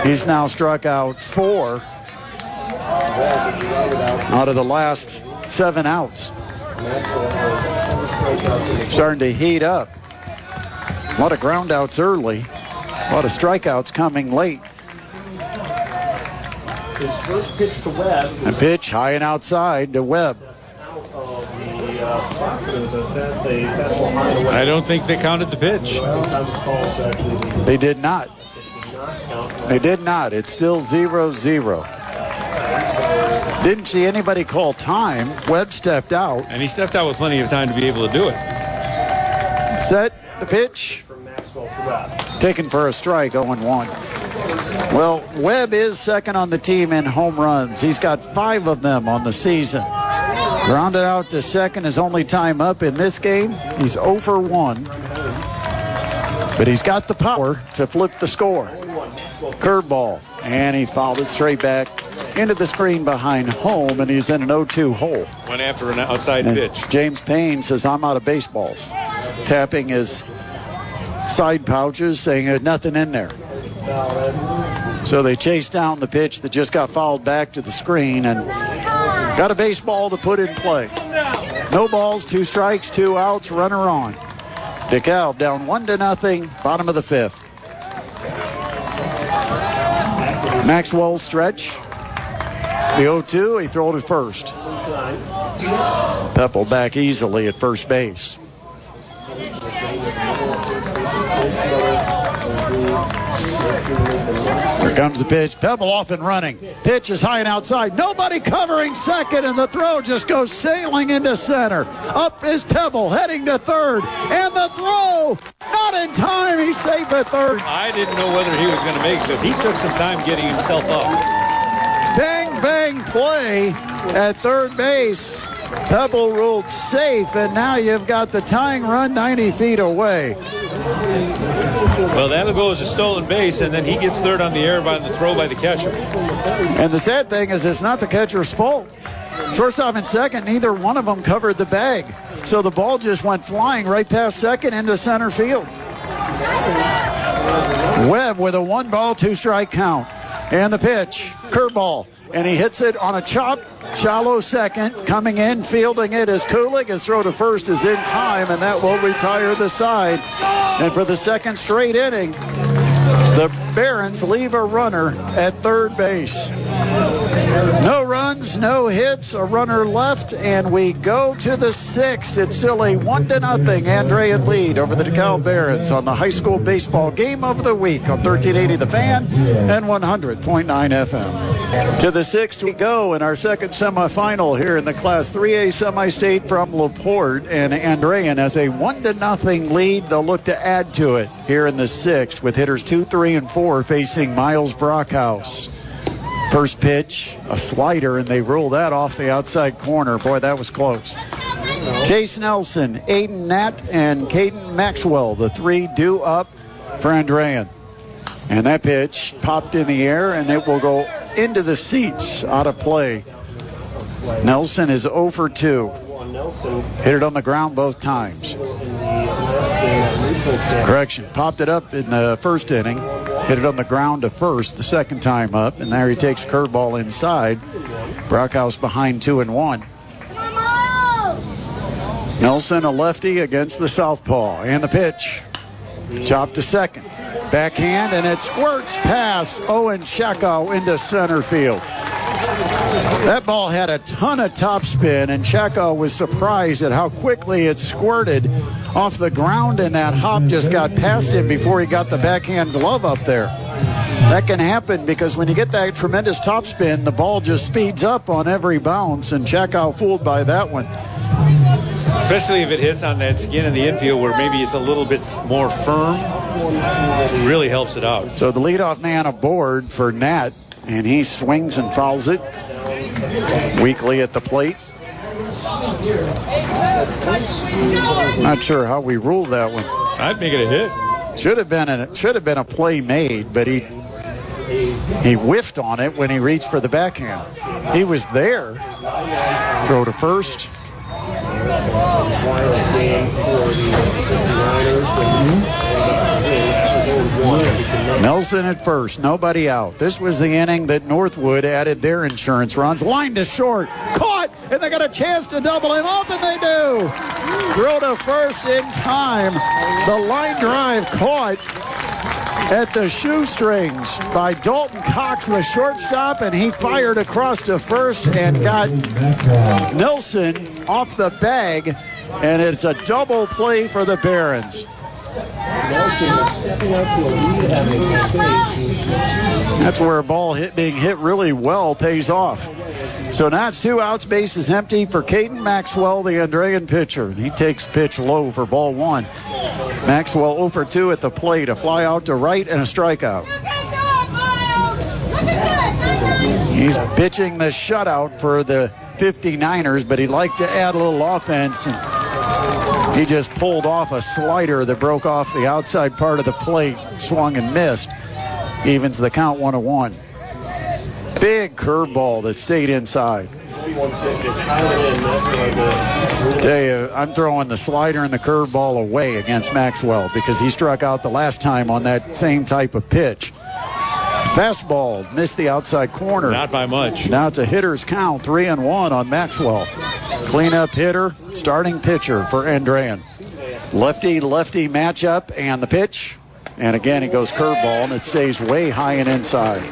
He's now struck out 4 out of the last 7 outs. Starting to heat up. A lot of ground outs early. A lot of strikeouts coming late. His first pitch to Webb. A pitch high and outside to Webb. I don't think they counted the pitch. They did not. They did not. It's still 0-0. Didn't see anybody call time. Webb stepped out. And he stepped out with plenty of time to be able to do it. Set the pitch. Taken for a strike, 0-1. Well, Webb is second on the team in home runs. He's got 5 of them on the season. Grounded out to second, his only time up in this game. He's 0 for 1. But he's got the power to flip the score. Curveball, and he fouled it straight back into the screen behind home, and he's in an 0-2 hole. Went after an outside pitch. James Payne says, I'm out of baseballs. Tapping his side pouches, saying there's nothing in there. So they chased down the pitch that just got fouled back to the screen and got a baseball to put in play. No balls, 2 strikes, 2 outs, runner on. DeKalb down 1-0, bottom of the 5th. Maxwell stretch. The 0-2, he throws it first. Pepple back easily at first base. Here comes the pitch. Pebble off and running. Pitch is high and outside. Nobody covering second, and the throw just goes sailing into center. Up is Pebble heading to third, and the throw not in time. He saved at third. I didn't know whether he was going to make it because he took some time getting himself up. Bang, bang play at third base. Pebble ruled safe, and now you've got the tying run 90 feet away. Well, that'll go as a stolen base, and then he gets third on the air by the throw by the catcher. And the sad thing is it's not the catcher's fault. Shortstop and second, neither one of them covered the bag. So the ball just went flying right past second into center field. Webb with a 1-ball, 2-strike count. And the pitch, curveball, and he hits it on a chop, shallow second. Coming in, fielding it is Kulik. His throw to first is in time, and that will retire the side. And for the second straight inning, the Barons leave a runner at third base. No runs, no hits, a runner left, and we go to the 6th. It's still a 1-0 Andrean lead over the DeKalb Barons on the high school baseball game of the week on 1380 The Fan and 100.9 FM. To the 6th we go in our second semifinal here in the Class 3A semi-state from LaPorte, and Andrean has a 1-0 lead. They'll look to add to it here in the 6th with hitters 2, 3, and 4 facing Miles Brockhouse. First pitch, a slider, and they rule that off the outside corner. Boy, that was close. Chase Nelson, Aiden Natt, and Caden Maxwell, the 3 due up for Andrean. And that pitch popped in the air, and it will go into the seats, out of play. Nelson is 0 for 2. Hit it on the ground both times. Correction, popped it up in the first inning, hit it on the ground to first the second time up, and there he takes curveball inside. Brockhouse behind 2-1. Nelson, a lefty against the southpaw, and the pitch. Chopped to second. Backhand, and it squirts past Owen Shakow into center field. That ball had a ton of topspin, and Shakow was surprised at how quickly it squirted off the ground, and that hop just got past him before he got the backhand glove up there. That can happen because when you get that tremendous topspin, the ball just speeds up on every bounce, and Shakow fooled by that one. Especially if it hits on that skin in the infield where maybe it's a little bit more firm. It really helps it out. So the leadoff man aboard for Nat, and he swings and fouls it. Weekly at the plate. Not sure how we ruled that one. I'd make it a hit. Should have been a play made, but he whiffed on it when he reached for the backhand. He was there. Throw to first. Nelson at first, nobody out. This was the inning that Northwood added their insurance runs. Line to short, caught, and they got a chance to double him up, and they do. Throw to first in time. The line drive caught at the shoestrings by Dalton Cox, the shortstop, and he fired across to first and got Nelson off the bag, and it's a double play for the Barons. That's where a ball being hit really well pays off. So now it's 2 outs, bases empty for Caden Maxwell, the Andrean pitcher. He takes pitch low for ball 1. Maxwell 0 for 2 at the plate, a fly out to right and a strikeout. He's pitching the shutout for the 59ers, but he'd like to add a little offense. And he just pulled off a slider that broke off the outside part of the plate, swung and missed. Evens the count 1-1. Big curveball that stayed inside. Tell you, I'm throwing the slider and the curveball away against Maxwell because he struck out the last time on that same type of pitch. Fastball missed the outside corner. Not by much. Now it's a hitter's count, 3-1 on Maxwell. Cleanup hitter, starting pitcher for Andrean. Lefty-lefty matchup, and the pitch. And again, he goes curveball, and it stays way high and inside.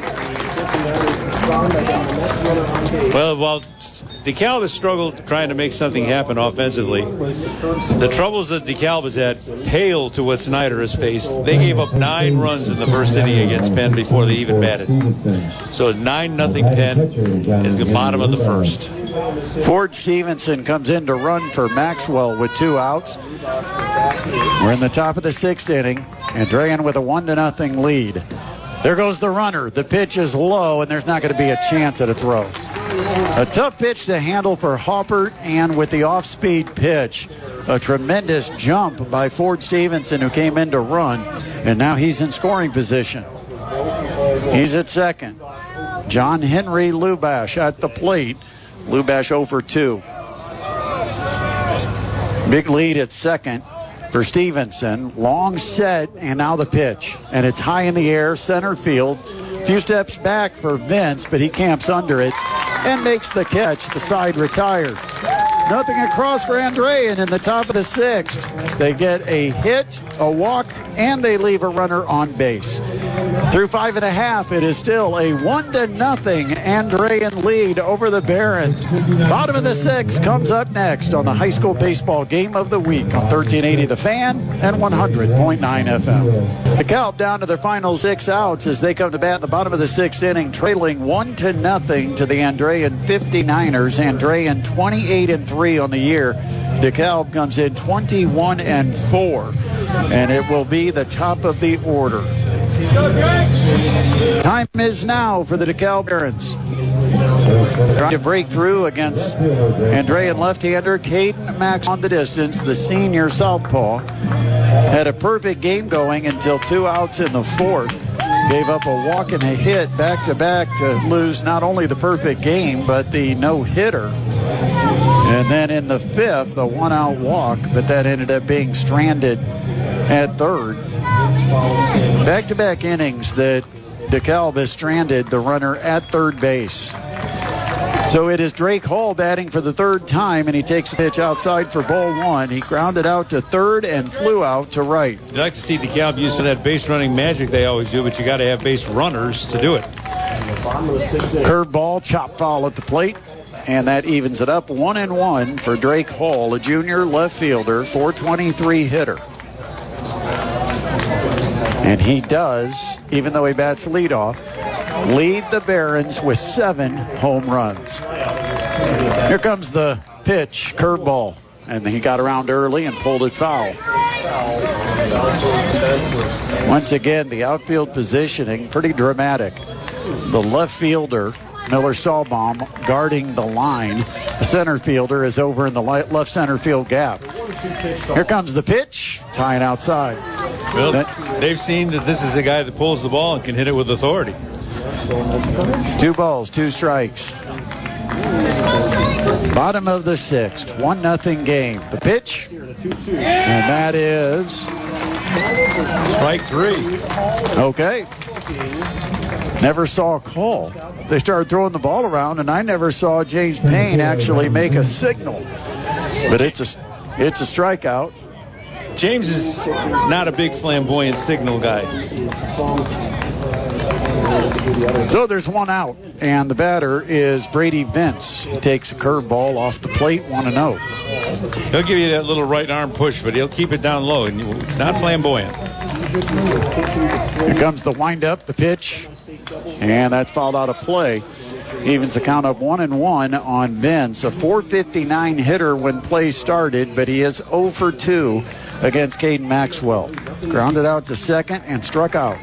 Well, while DeKalb has struggled trying to make something happen offensively, the troubles that DeKalb has had pale to what Snyder has faced. They gave up 9 runs in the first inning against Penn before they even batted. So a 9-0 Penn is the bottom of the first. Ford Stevenson comes in to run for Maxwell with 2 outs. We're in the top of the 6th inning. Andrean with a 1-0 lead. There goes the runner. The pitch is low, and there's not going to be a chance at a throw. A tough pitch to handle for Hoppert, and with the off-speed pitch, a tremendous jump by Ford Stevenson, who came in to run, and now he's in scoring position. He's at second. John Henry Lubash at the plate. Lubash 0 for 2. Big lead at second for Stevenson. Long set, and now the pitch. And it's high in the air, center field. A few steps back for Vince, but he camps under it and makes the catch. The side retired. Nothing across for Andrean in the top of the 6th. They get a hit, a walk, and they leave a runner on base. Through 5.5, it is still a 1-0 Andrean lead over the Barons. Bottom of the 6th comes up next on the high school baseball game of the week on 1380 The Fan and 100.9 FM. DeKalb down to their final 6 outs as they come to bat in the bottom of the 6th inning, trailing 1-0 to the Andrean 59ers. Andrean 28-3 on the year. DeKalb comes in 21-4, and it will be the top of the order. Time is now for the DeKalb Barons. Trying to break through against Andrean left-hander Caden Max on the distance. The senior southpaw had a perfect game going until 2 outs in the 4th. Gave up a walk and a hit back-to-back to lose not only the perfect game, but the no-hitter. And then in the 5th, a 1-out walk, but that ended up being stranded at third. Back-to-back innings that DeKalb has stranded the runner at third base. So it is Drake Hall batting for the third time, and he takes the pitch outside for ball one. He grounded out to third and flew out to right. You'd like to see DeKalb use some of that base running magic they always do, but you got to have base runners to do it. Curveball, chop foul at the plate, and that evens it up 1-1 for Drake Hall, a junior left fielder, 423 hitter. And he does, even though he bats leadoff, lead the Barons with 7 home runs. Here comes the pitch, curveball, and he got around early and pulled it foul. Once again, the outfield positioning, pretty dramatic. The left fielder, Miller Stahlbaum, guarding the line. The center fielder is over in the left center field gap. Here comes the pitch, tying outside. Well, they've seen that this is a guy that pulls the ball and can hit it with authority. 2 balls, 2 strikes. Bottom of the 6th, 1-0 game. The pitch, and that is strike 3. Okay. Never saw a call. They started throwing the ball around, and I never saw James Payne actually make a signal. But it's a strikeout. James is not a big flamboyant signal guy. So there's 1 out, and the batter is Brady Vince. He takes a curveball off the plate, 1-0. He'll give you that little right arm push, but he'll keep it down low, and it's not flamboyant. Here comes the windup, the pitch, and that's fouled out of play. Evens the count up 1-1 on Vince, a 459 hitter when play started, but he is 0 for 2 against Caden Maxwell. Grounded out to second and struck out.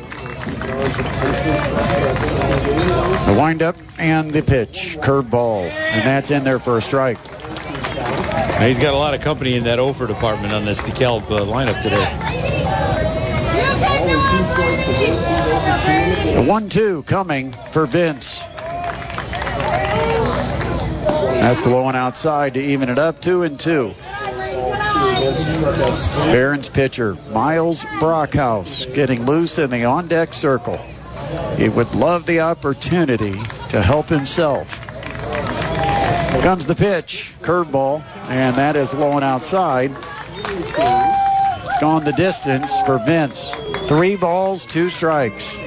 The windup and the pitch, curveball, and that's in there for a strike. Now he's got a lot of company in that over department on this DeKalb lineup today. The 1-2 coming for Vince. That's low and outside to even it up, 2-2. Barons pitcher Miles Brockhouse getting loose in the on-deck circle. He would love the opportunity to help himself. Comes the pitch, curveball, and that is low and outside. It's gone the distance for Vince. 3 balls, 2 strikes.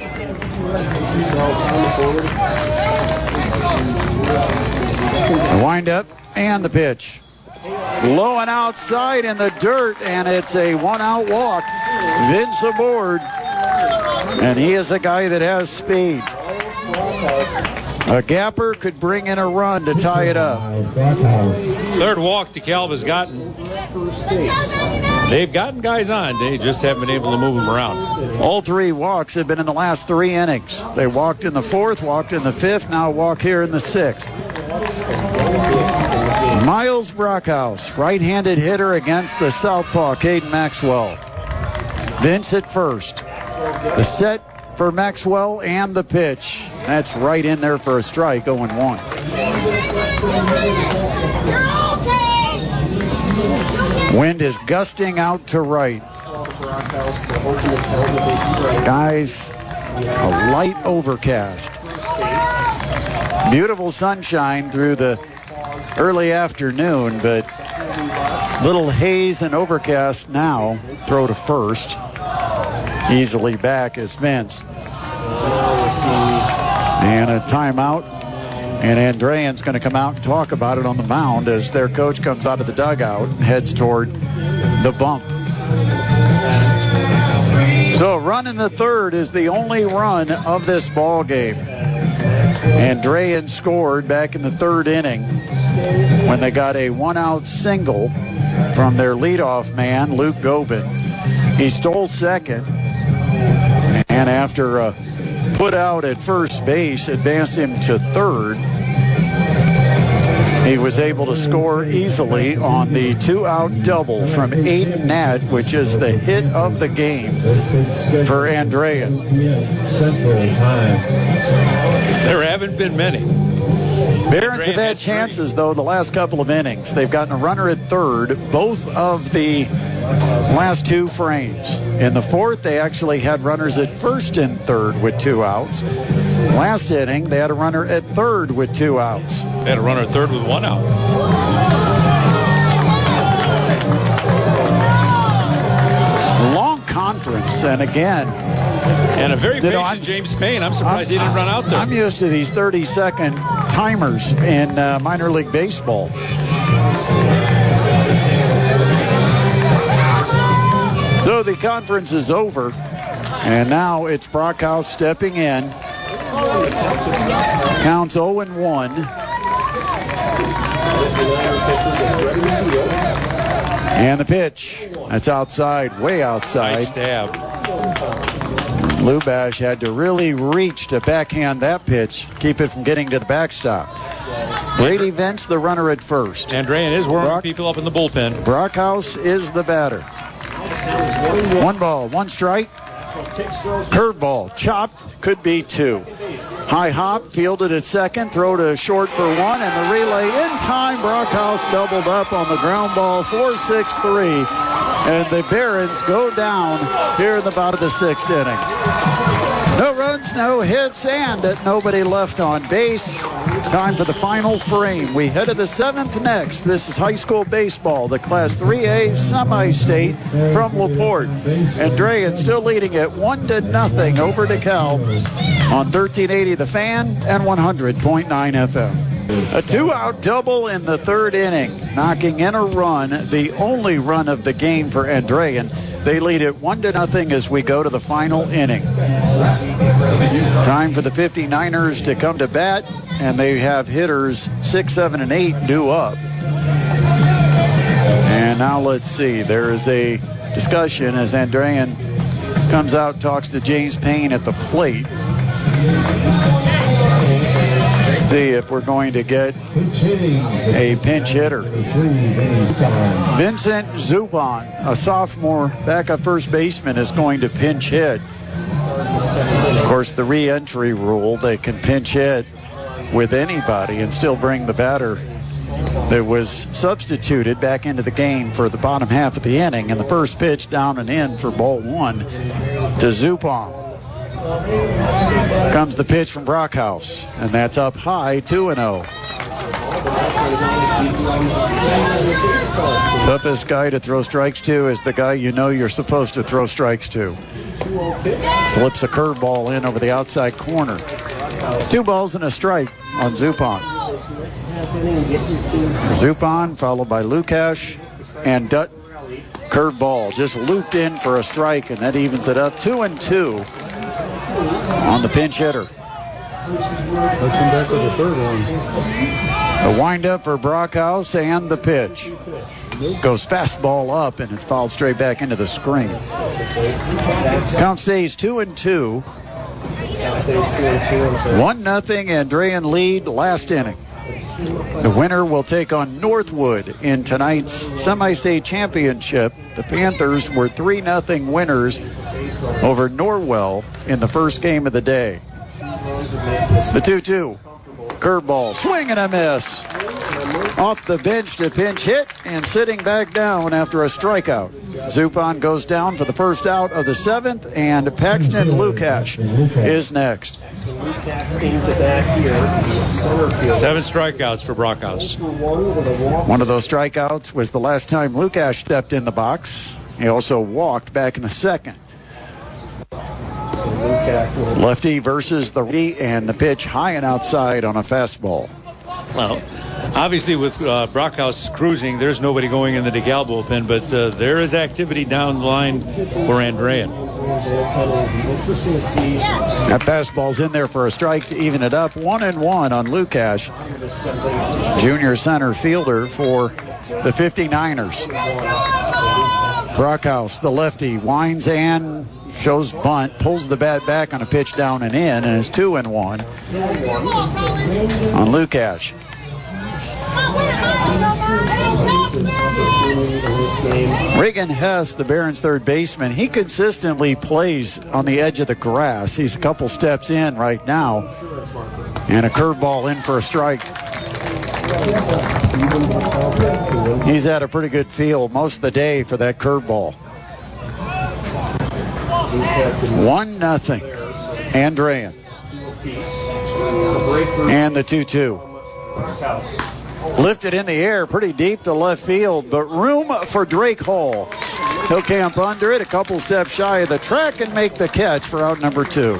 The windup and the pitch. Low and outside in the dirt, and it's a 1-out walk. Vince aboard, and he is a guy that has speed. A gapper could bring in a run to tie it up. Third walk DeKalb has gotten. They've gotten guys on. They just haven't been able to move them around. All 3 walks have been in the last 3 innings. They walked in the 4th, walked in the 5th, now walk here in the 6th. Miles Brockhouse, right-handed hitter against the southpaw, Caden Maxwell. Vince at first. The set for Maxwell and the pitch. That's right in there for a strike, 0-1. Wind is gusting out to right. Skies a light overcast. Beautiful sunshine through the early afternoon, but little haze and overcast now. Throw to first. Easily back is Vince. And a timeout. And Andrean's going to come out and talk about it on the mound as their coach comes out of the dugout and heads toward the bump. So a run in the 3rd is the only run of this ball game. Andrean scored back in the 3rd inning when they got a 1-out single from their leadoff man, Luke Gobin. He stole second, and after a put out at first base, advanced him to 3rd. He was able to score easily on the 2-out double from Aiden Nat, which is the hit of the game for Andrean. There haven't been many. Barons have had chances, though, the last couple of innings. They've gotten a runner at 3rd. Both of the last two frames. In the fourth, they actually had runners at first and third with 2 outs. Last inning, they had a runner at third with 2 outs. They had a runner at third with 1 out. Long conference, and again, and a very patient James Payne. I'm surprised he didn't run out there. I'm used to these 30-second timers in minor league baseball. So the conference is over, and now it's Brockhouse stepping in. Counts 0-1. And the pitch. That's outside, way outside. Nice stab. Lubash had to really reach to backhand that pitch, keep it from getting to the backstop. Brady Vance, the runner at first. Andrean is warming people up in the bullpen. Brockhouse is the batter. 1 ball, 1 strike. Curveball, chopped, could be 2. High hop, fielded at second, throw to short for 1, and the relay in time. Brockhouse doubled up on the ground ball, 4-6-3, and the Barons go down here in the bottom of the 6th inning. No runs, no hits, and nobody left on base. Time for the final frame. We head to the 7th next. This is high school baseball, the Class 3A semi-state from LaPorte. Andrean still leading it 1-0 over DeKalb on 1380 The Fan and 100.9 FM. A 2-out double in the 3rd inning, knocking in a run, the only run of the game for Andrean. They lead it 1-0 as we go to the final inning. Time for the 59ers to come to bat, and they have hitters 6, 7, and 8 due up. And now let's see. There is a discussion as Andrean comes out, talks to James Payne at the plate. See if we're going to get a pinch hitter. Vincent Zupon, a sophomore backup first baseman, is going to pinch hit. Of course, the re-entry rule, they can pinch hit with anybody and still bring the batter that was substituted back into the game for the bottom half of the inning. And the first pitch down and in for ball 1 to Zupon. Comes the pitch from Brockhouse, and that's up high, 2-0. Toughest guy to throw strikes to is the guy you know you're supposed to throw strikes to. Flips a curveball in over the outside corner. 2 balls and a strike on Zupon. Zupon followed by Lukash and Dutton. Curveball just looped in for a strike, and that evens it up 2-2 on the pinch hitter. Let's come back with the 3rd one. The windup for Brockhouse and the pitch. Goes fastball up, and it's fouled straight back into the screen. Count stays 2-2. 1-0 Andrean lead last inning. The winner will take on Northwood in tonight's semi-state championship. The Panthers were 3-0 winners over Norwell in the first game of the day. The 2-2. Curveball, swing and a miss. Off the bench to pinch hit and sitting back down after a strikeout. Zupon goes down for the first out of the 7th, and Paxton Lukash is next. 7 strikeouts for Brockhouse. One of those strikeouts was the last time Lukash stepped in the box. He also walked back in the 2nd. Lefty versus the righty, and the pitch high and outside on a fastball. Well, obviously with Brockhouse cruising, there's nobody going in the DeKalb bullpen, but there is activity down the line for Andrean. That fastball's in there for a strike to even it up. 1-1 on Lukash, junior center fielder for the 59ers. Brockhouse, the lefty, winds and shows bunt, pulls the bat back on a pitch down and in, and it's 2-1 on Lukash. Reagan Hess, the Barons' third baseman, he consistently plays on the edge of the grass. He's a couple steps in right now, and a curveball in for a strike. He's had a pretty good feel most of the day for that curveball. 1-0. Andrean. And the 2-2. Lifted in the air pretty deep to left field, but room for Drake Hall. He'll camp under it a couple steps shy of the track and make the catch for out number 2.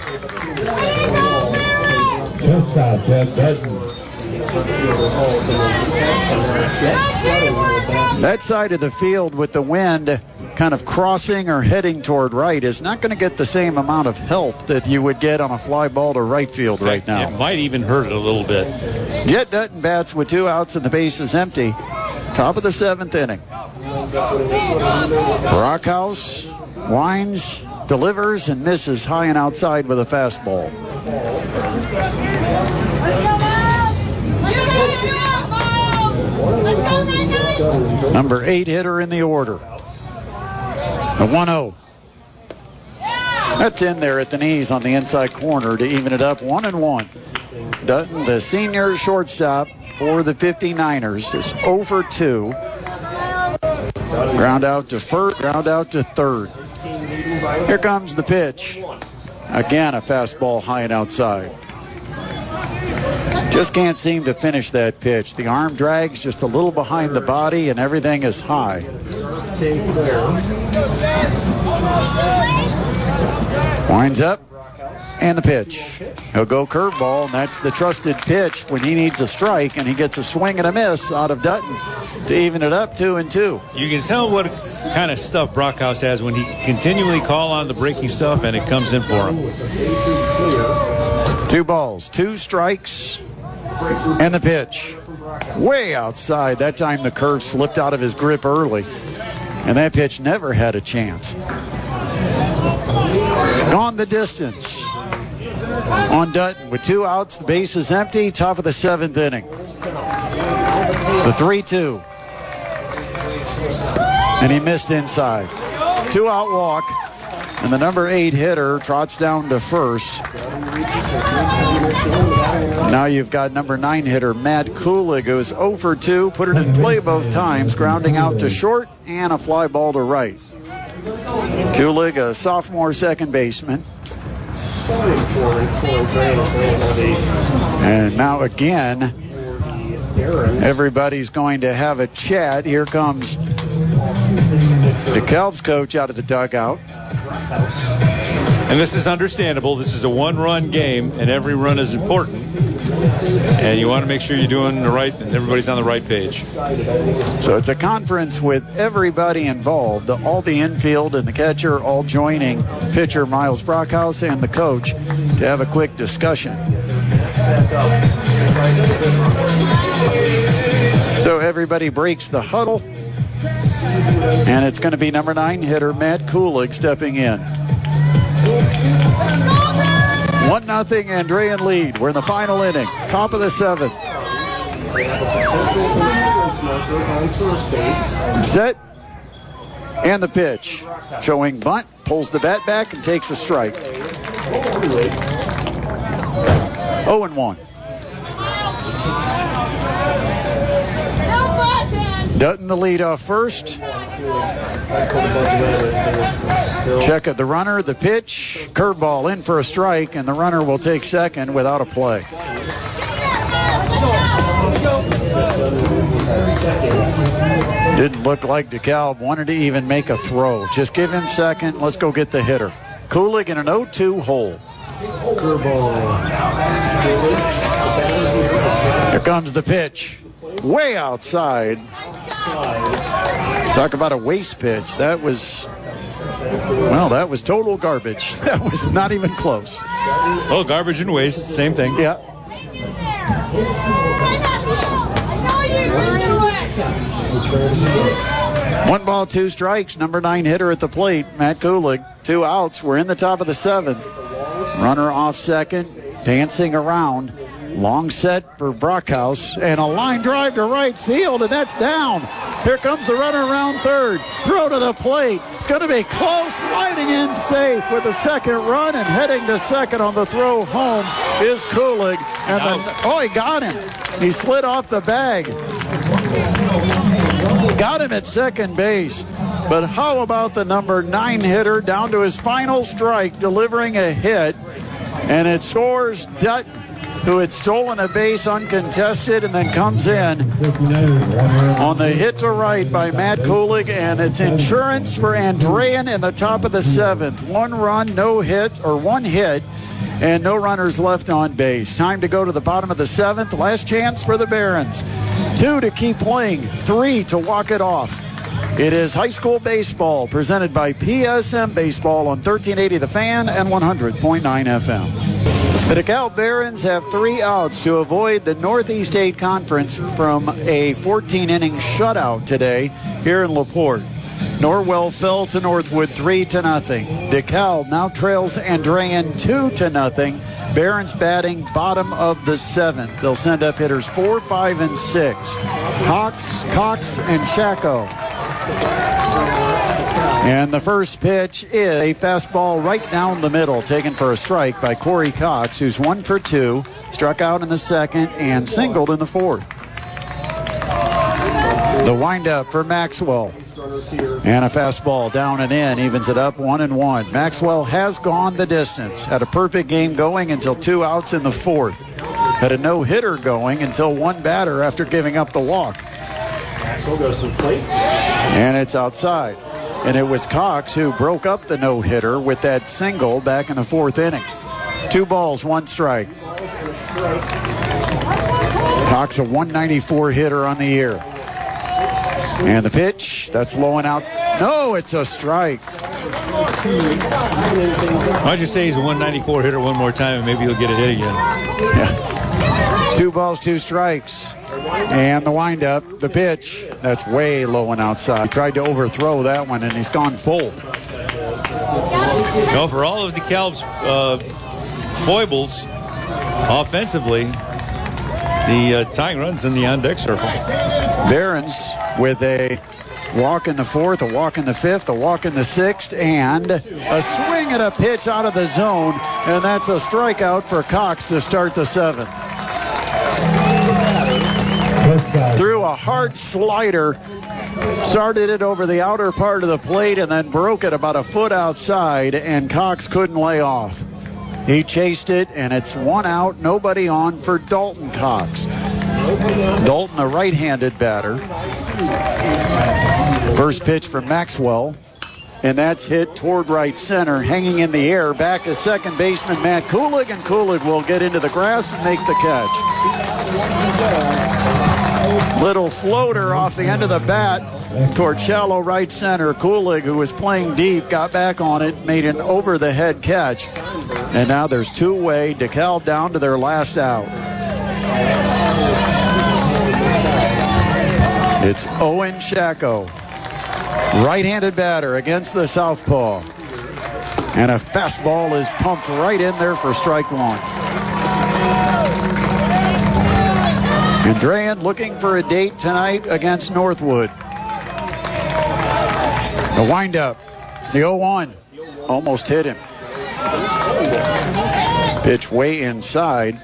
That side of the field with the wind kind of crossing or heading toward right is not going to get the same amount of help that you would get on a fly ball to right field right now. It might even hurt it a little bit. Jet Dutton bats with 2 outs and the base is empty. Top of the 7th inning. Brockhouse winds, delivers, and misses high and outside with a fastball. Number 8 hitter in the order. The 1-0. That's in there at the knees on the inside corner to even it up 1-1. Dutton, the senior shortstop for the 59ers, is 0 for 2. Ground out to first, ground out to third. Here comes the pitch. Again, a fastball high and outside. Just can't seem to finish that pitch. The arm drags just a little behind the body and everything is high. Winds up and the pitch. He'll go curveball, and that's the trusted pitch when he needs a strike, and he gets a swing and a miss out of Dutton to even it up 2-2. You can tell what kind of stuff Brockhouse has when he can continually call on the breaking stuff and it comes in for him. 2 balls, 2 strikes, and the pitch. Way outside. That time the curve slipped out of his grip early, and that pitch never had a chance. It's gone the distance on Dutton with 2 outs. The base is empty. Top of the 7th inning. The 3-2. And he missed inside. 2-out walk. And the number 8 hitter trots down to first. Now you've got number 9 hitter Matt Kulig, who's 0 for 2. Put it in play both times, grounding out to short and a fly ball to right. Kulig, a sophomore second baseman. And now again, everybody's going to have a chat. Here comes DeKalb's coach out of the dugout. And this is understandable. This is a 1-run game, and every run is important. And you want to make sure you're doing the right, and everybody's on the right page. So it's a conference with everybody involved, all the infield and the catcher all joining pitcher Miles Brockhouse and the coach to have a quick discussion. So everybody breaks the huddle, and it's going to be number 9 hitter Matt Kulig stepping in. 1-0 Andrean lead. We're in the final inning. Top of the 7th. Set. And the pitch. Showing bunt. Pulls the bat back and takes a strike. 0-1. Dutton the lead off first. Check of the runner, the pitch, curveball in for a strike, and the runner will take second without a play. Didn't look like DeKalb wanted to even make a throw. Just give him second. Let's go get the hitter. Kulig in an 0-2 hole. Here comes the pitch. Way outside. Talk about a waste pitch. That was total garbage. That was not even close. Oh, garbage and waste, same thing. Yeah. 1 ball, 2 strikes. Number 9 hitter at the plate, Matt Kulig. 2 outs. We're in the top of the 7th. Runner off second, dancing around. Long set for Brockhouse, and a line drive to right field, and that's down. Here comes the runner around third. Throw to the plate. It's going to be close. Sliding in safe with the second run, and heading to second on the throw home is Kulig. And he got him. He slid off the bag. Got him at second base. But how about the number 9 hitter down to his final strike, delivering a hit, and it scores Dutton, who had stolen a base uncontested, and then comes in on the hit to right by Matt Kulig, and it's insurance for Andrean in the top of the 7th. 1 run, no hit, or 1 hit, and no runners left on base. Time to go to the bottom of the 7th. Last chance for the Barons. 2 to keep playing, 3 to walk it off. It is high school baseball presented by PSM Baseball on 1380 The Fan and 100.9 FM. The DeKalb Barons have 3 outs to avoid the Northeast 8 Conference from a 14-inning shutout today here in LaPorte. Norwell fell to Northwood 3-0. DeKalb now trails Andrean 2-0. Barons batting bottom of the 7th. They'll send up hitters 4, 5, and 6. Cox, and Shacko. And the first pitch is a fastball right down the middle, taken for a strike by Corey Cox, who's 1 for 2, struck out in the second and singled in the 4th. The windup for Maxwell. And a fastball down and in, evens it up 1-1. Maxwell has gone the distance. Had a perfect game going until 2 outs in the 4th. Had a no-hitter going until 1 batter after giving up the walk. Maxwell goes to the plate. And it's outside. And it was Cox who broke up the no-hitter with that single back in the 4th inning. 2 balls, 1 strike. Cox a 194 hitter on the year. And the pitch, that's low and out. No, it's a strike. Why don't you say he's a 194 hitter one more time and maybe he'll get a hit again. Yeah. 2 balls, 2 strikes. And the windup, the pitch, that's way low and outside. He tried to overthrow that one, and he's gone full. No, for all of DeKalb's foibles offensively, the tying runs in the on-deck circle. Barons with a walk in the 4th, a walk in the 5th, a walk in the 6th, and a swing at a pitch out of the zone, and that's a strikeout for Cox to start the 7th. Threw a hard slider, started it over the outer part of the plate, and then broke it about a foot outside, and Cox couldn't lay off. He chased it, and it's 1 out, nobody on for Dalton Cox. Dalton, a right-handed batter. First pitch from Maxwell, and that's hit toward right center, hanging in the air. Back is second baseman Matt Kulig, and Kulig will get into the grass and make the catch. Little floater off the end of the bat toward shallow right center. Kulig, who was playing deep, got back on it, made an over-the-head catch. And now there's 2-way. DeKalb down to their last out. It's Owen Shacko, right-handed batter against the southpaw. And a fastball is pumped right in there for strike 1. Andrean looking for a date tonight against Northwood. The windup, the 0-1, almost hit him. Pitch way inside.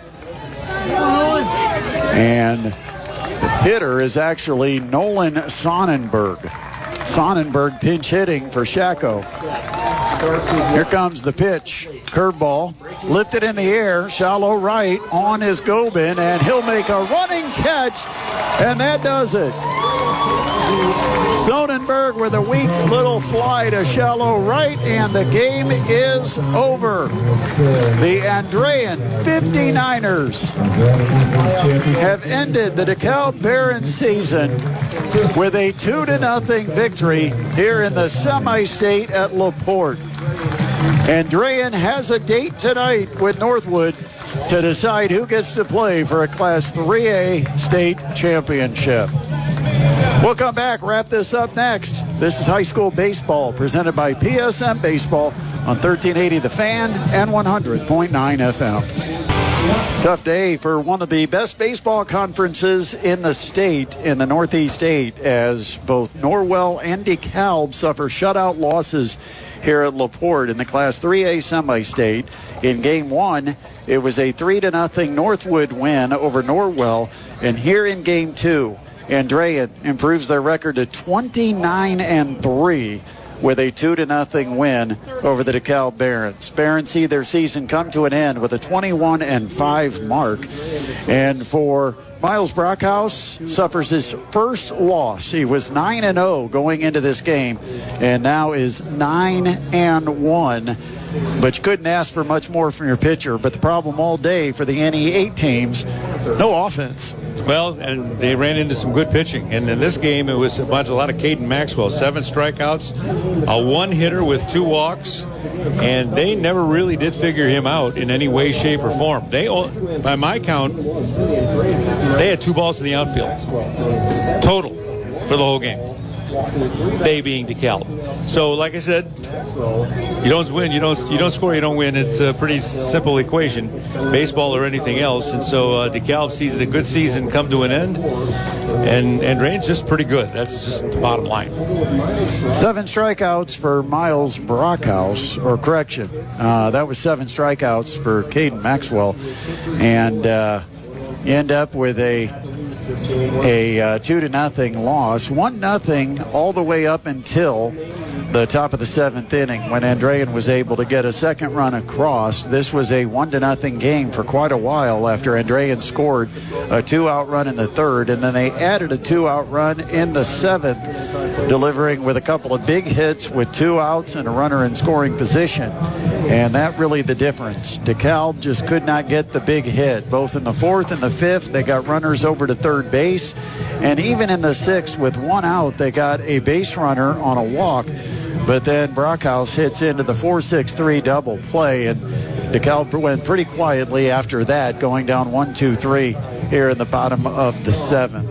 And the hitter is actually Nolan Sonnenberg. Sonnenberg pinch hitting for Shacko. Here comes the pitch. Curveball. Lifted in the air. Shallow right. On is Gobin. And he'll make a running catch. And that does it. Sonnenberg with a weak little fly to shallow right. And the game is over. The Andrean 59ers have ended the DeKalb Barons season with a 2-0 victory here in the semi-state at LaPorte. Andrean has a date tonight with Northwood to decide who gets to play for a Class 3A state championship. We'll come back, wrap this up next. This is high school baseball presented by PSM Baseball on 1380 The Fan and 100.9 FM. Tough day for one of the best baseball conferences in the state, in the Northeast 8, as both Norwell and DeKalb suffer shutout losses here at LaPorte in the Class 3A semi-state. In Game 1, it was a 3-0 Northwood win over Norwell. And here in Game 2, Andrean improves their record to 29-3 with a 2-0 win over the DeKalb Barons. Barons see their season come to an end with a 21-5 mark. And for Miles Brockhouse, suffers his first loss. He was 9-0 going into this game, and now is 9-1. But you couldn't ask for much more from your pitcher. But the problem all day for the NE8 teams, no offense. Well, and they ran into some good pitching. And in this game, it was a lot of Caden Maxwell. 7 strikeouts, a 1-hitter with 2 walks. And they never really did figure him out in any way, shape, or form. They, by my count, they had 2 balls in the outfield total for the whole game. They being DeKalb. So, like I said, you don't win, you don't score, you don't win. It's a pretty simple equation, baseball or anything else. And so DeKalb sees a good season come to an end, and Andrean's just pretty good. That's just the bottom line. 7 strikeouts for Miles Brockhouse, or correction, that was 7 strikeouts for Caden Maxwell, and end up with a 2-0 loss, 1-0 all the way up until the top of the 7th inning when Andrean was able to get a second run across. This was a 1-0 game for quite a while after Andrean scored a 2-out run in the 3rd, and then they added a 2-out run in the 7th, delivering with a couple of big hits with 2 outs and a runner in scoring position. And that really the difference. DeKalb just could not get the big hit. Both in the 4th and the 5th, they got runners over to third base. And even in the 6th, with 1 out, they got a base runner on a walk. But then Brockhouse hits into the 4-6-3 double play. And DeKalb went pretty quietly after that, going down 1-2-3 here in the bottom of the 7th.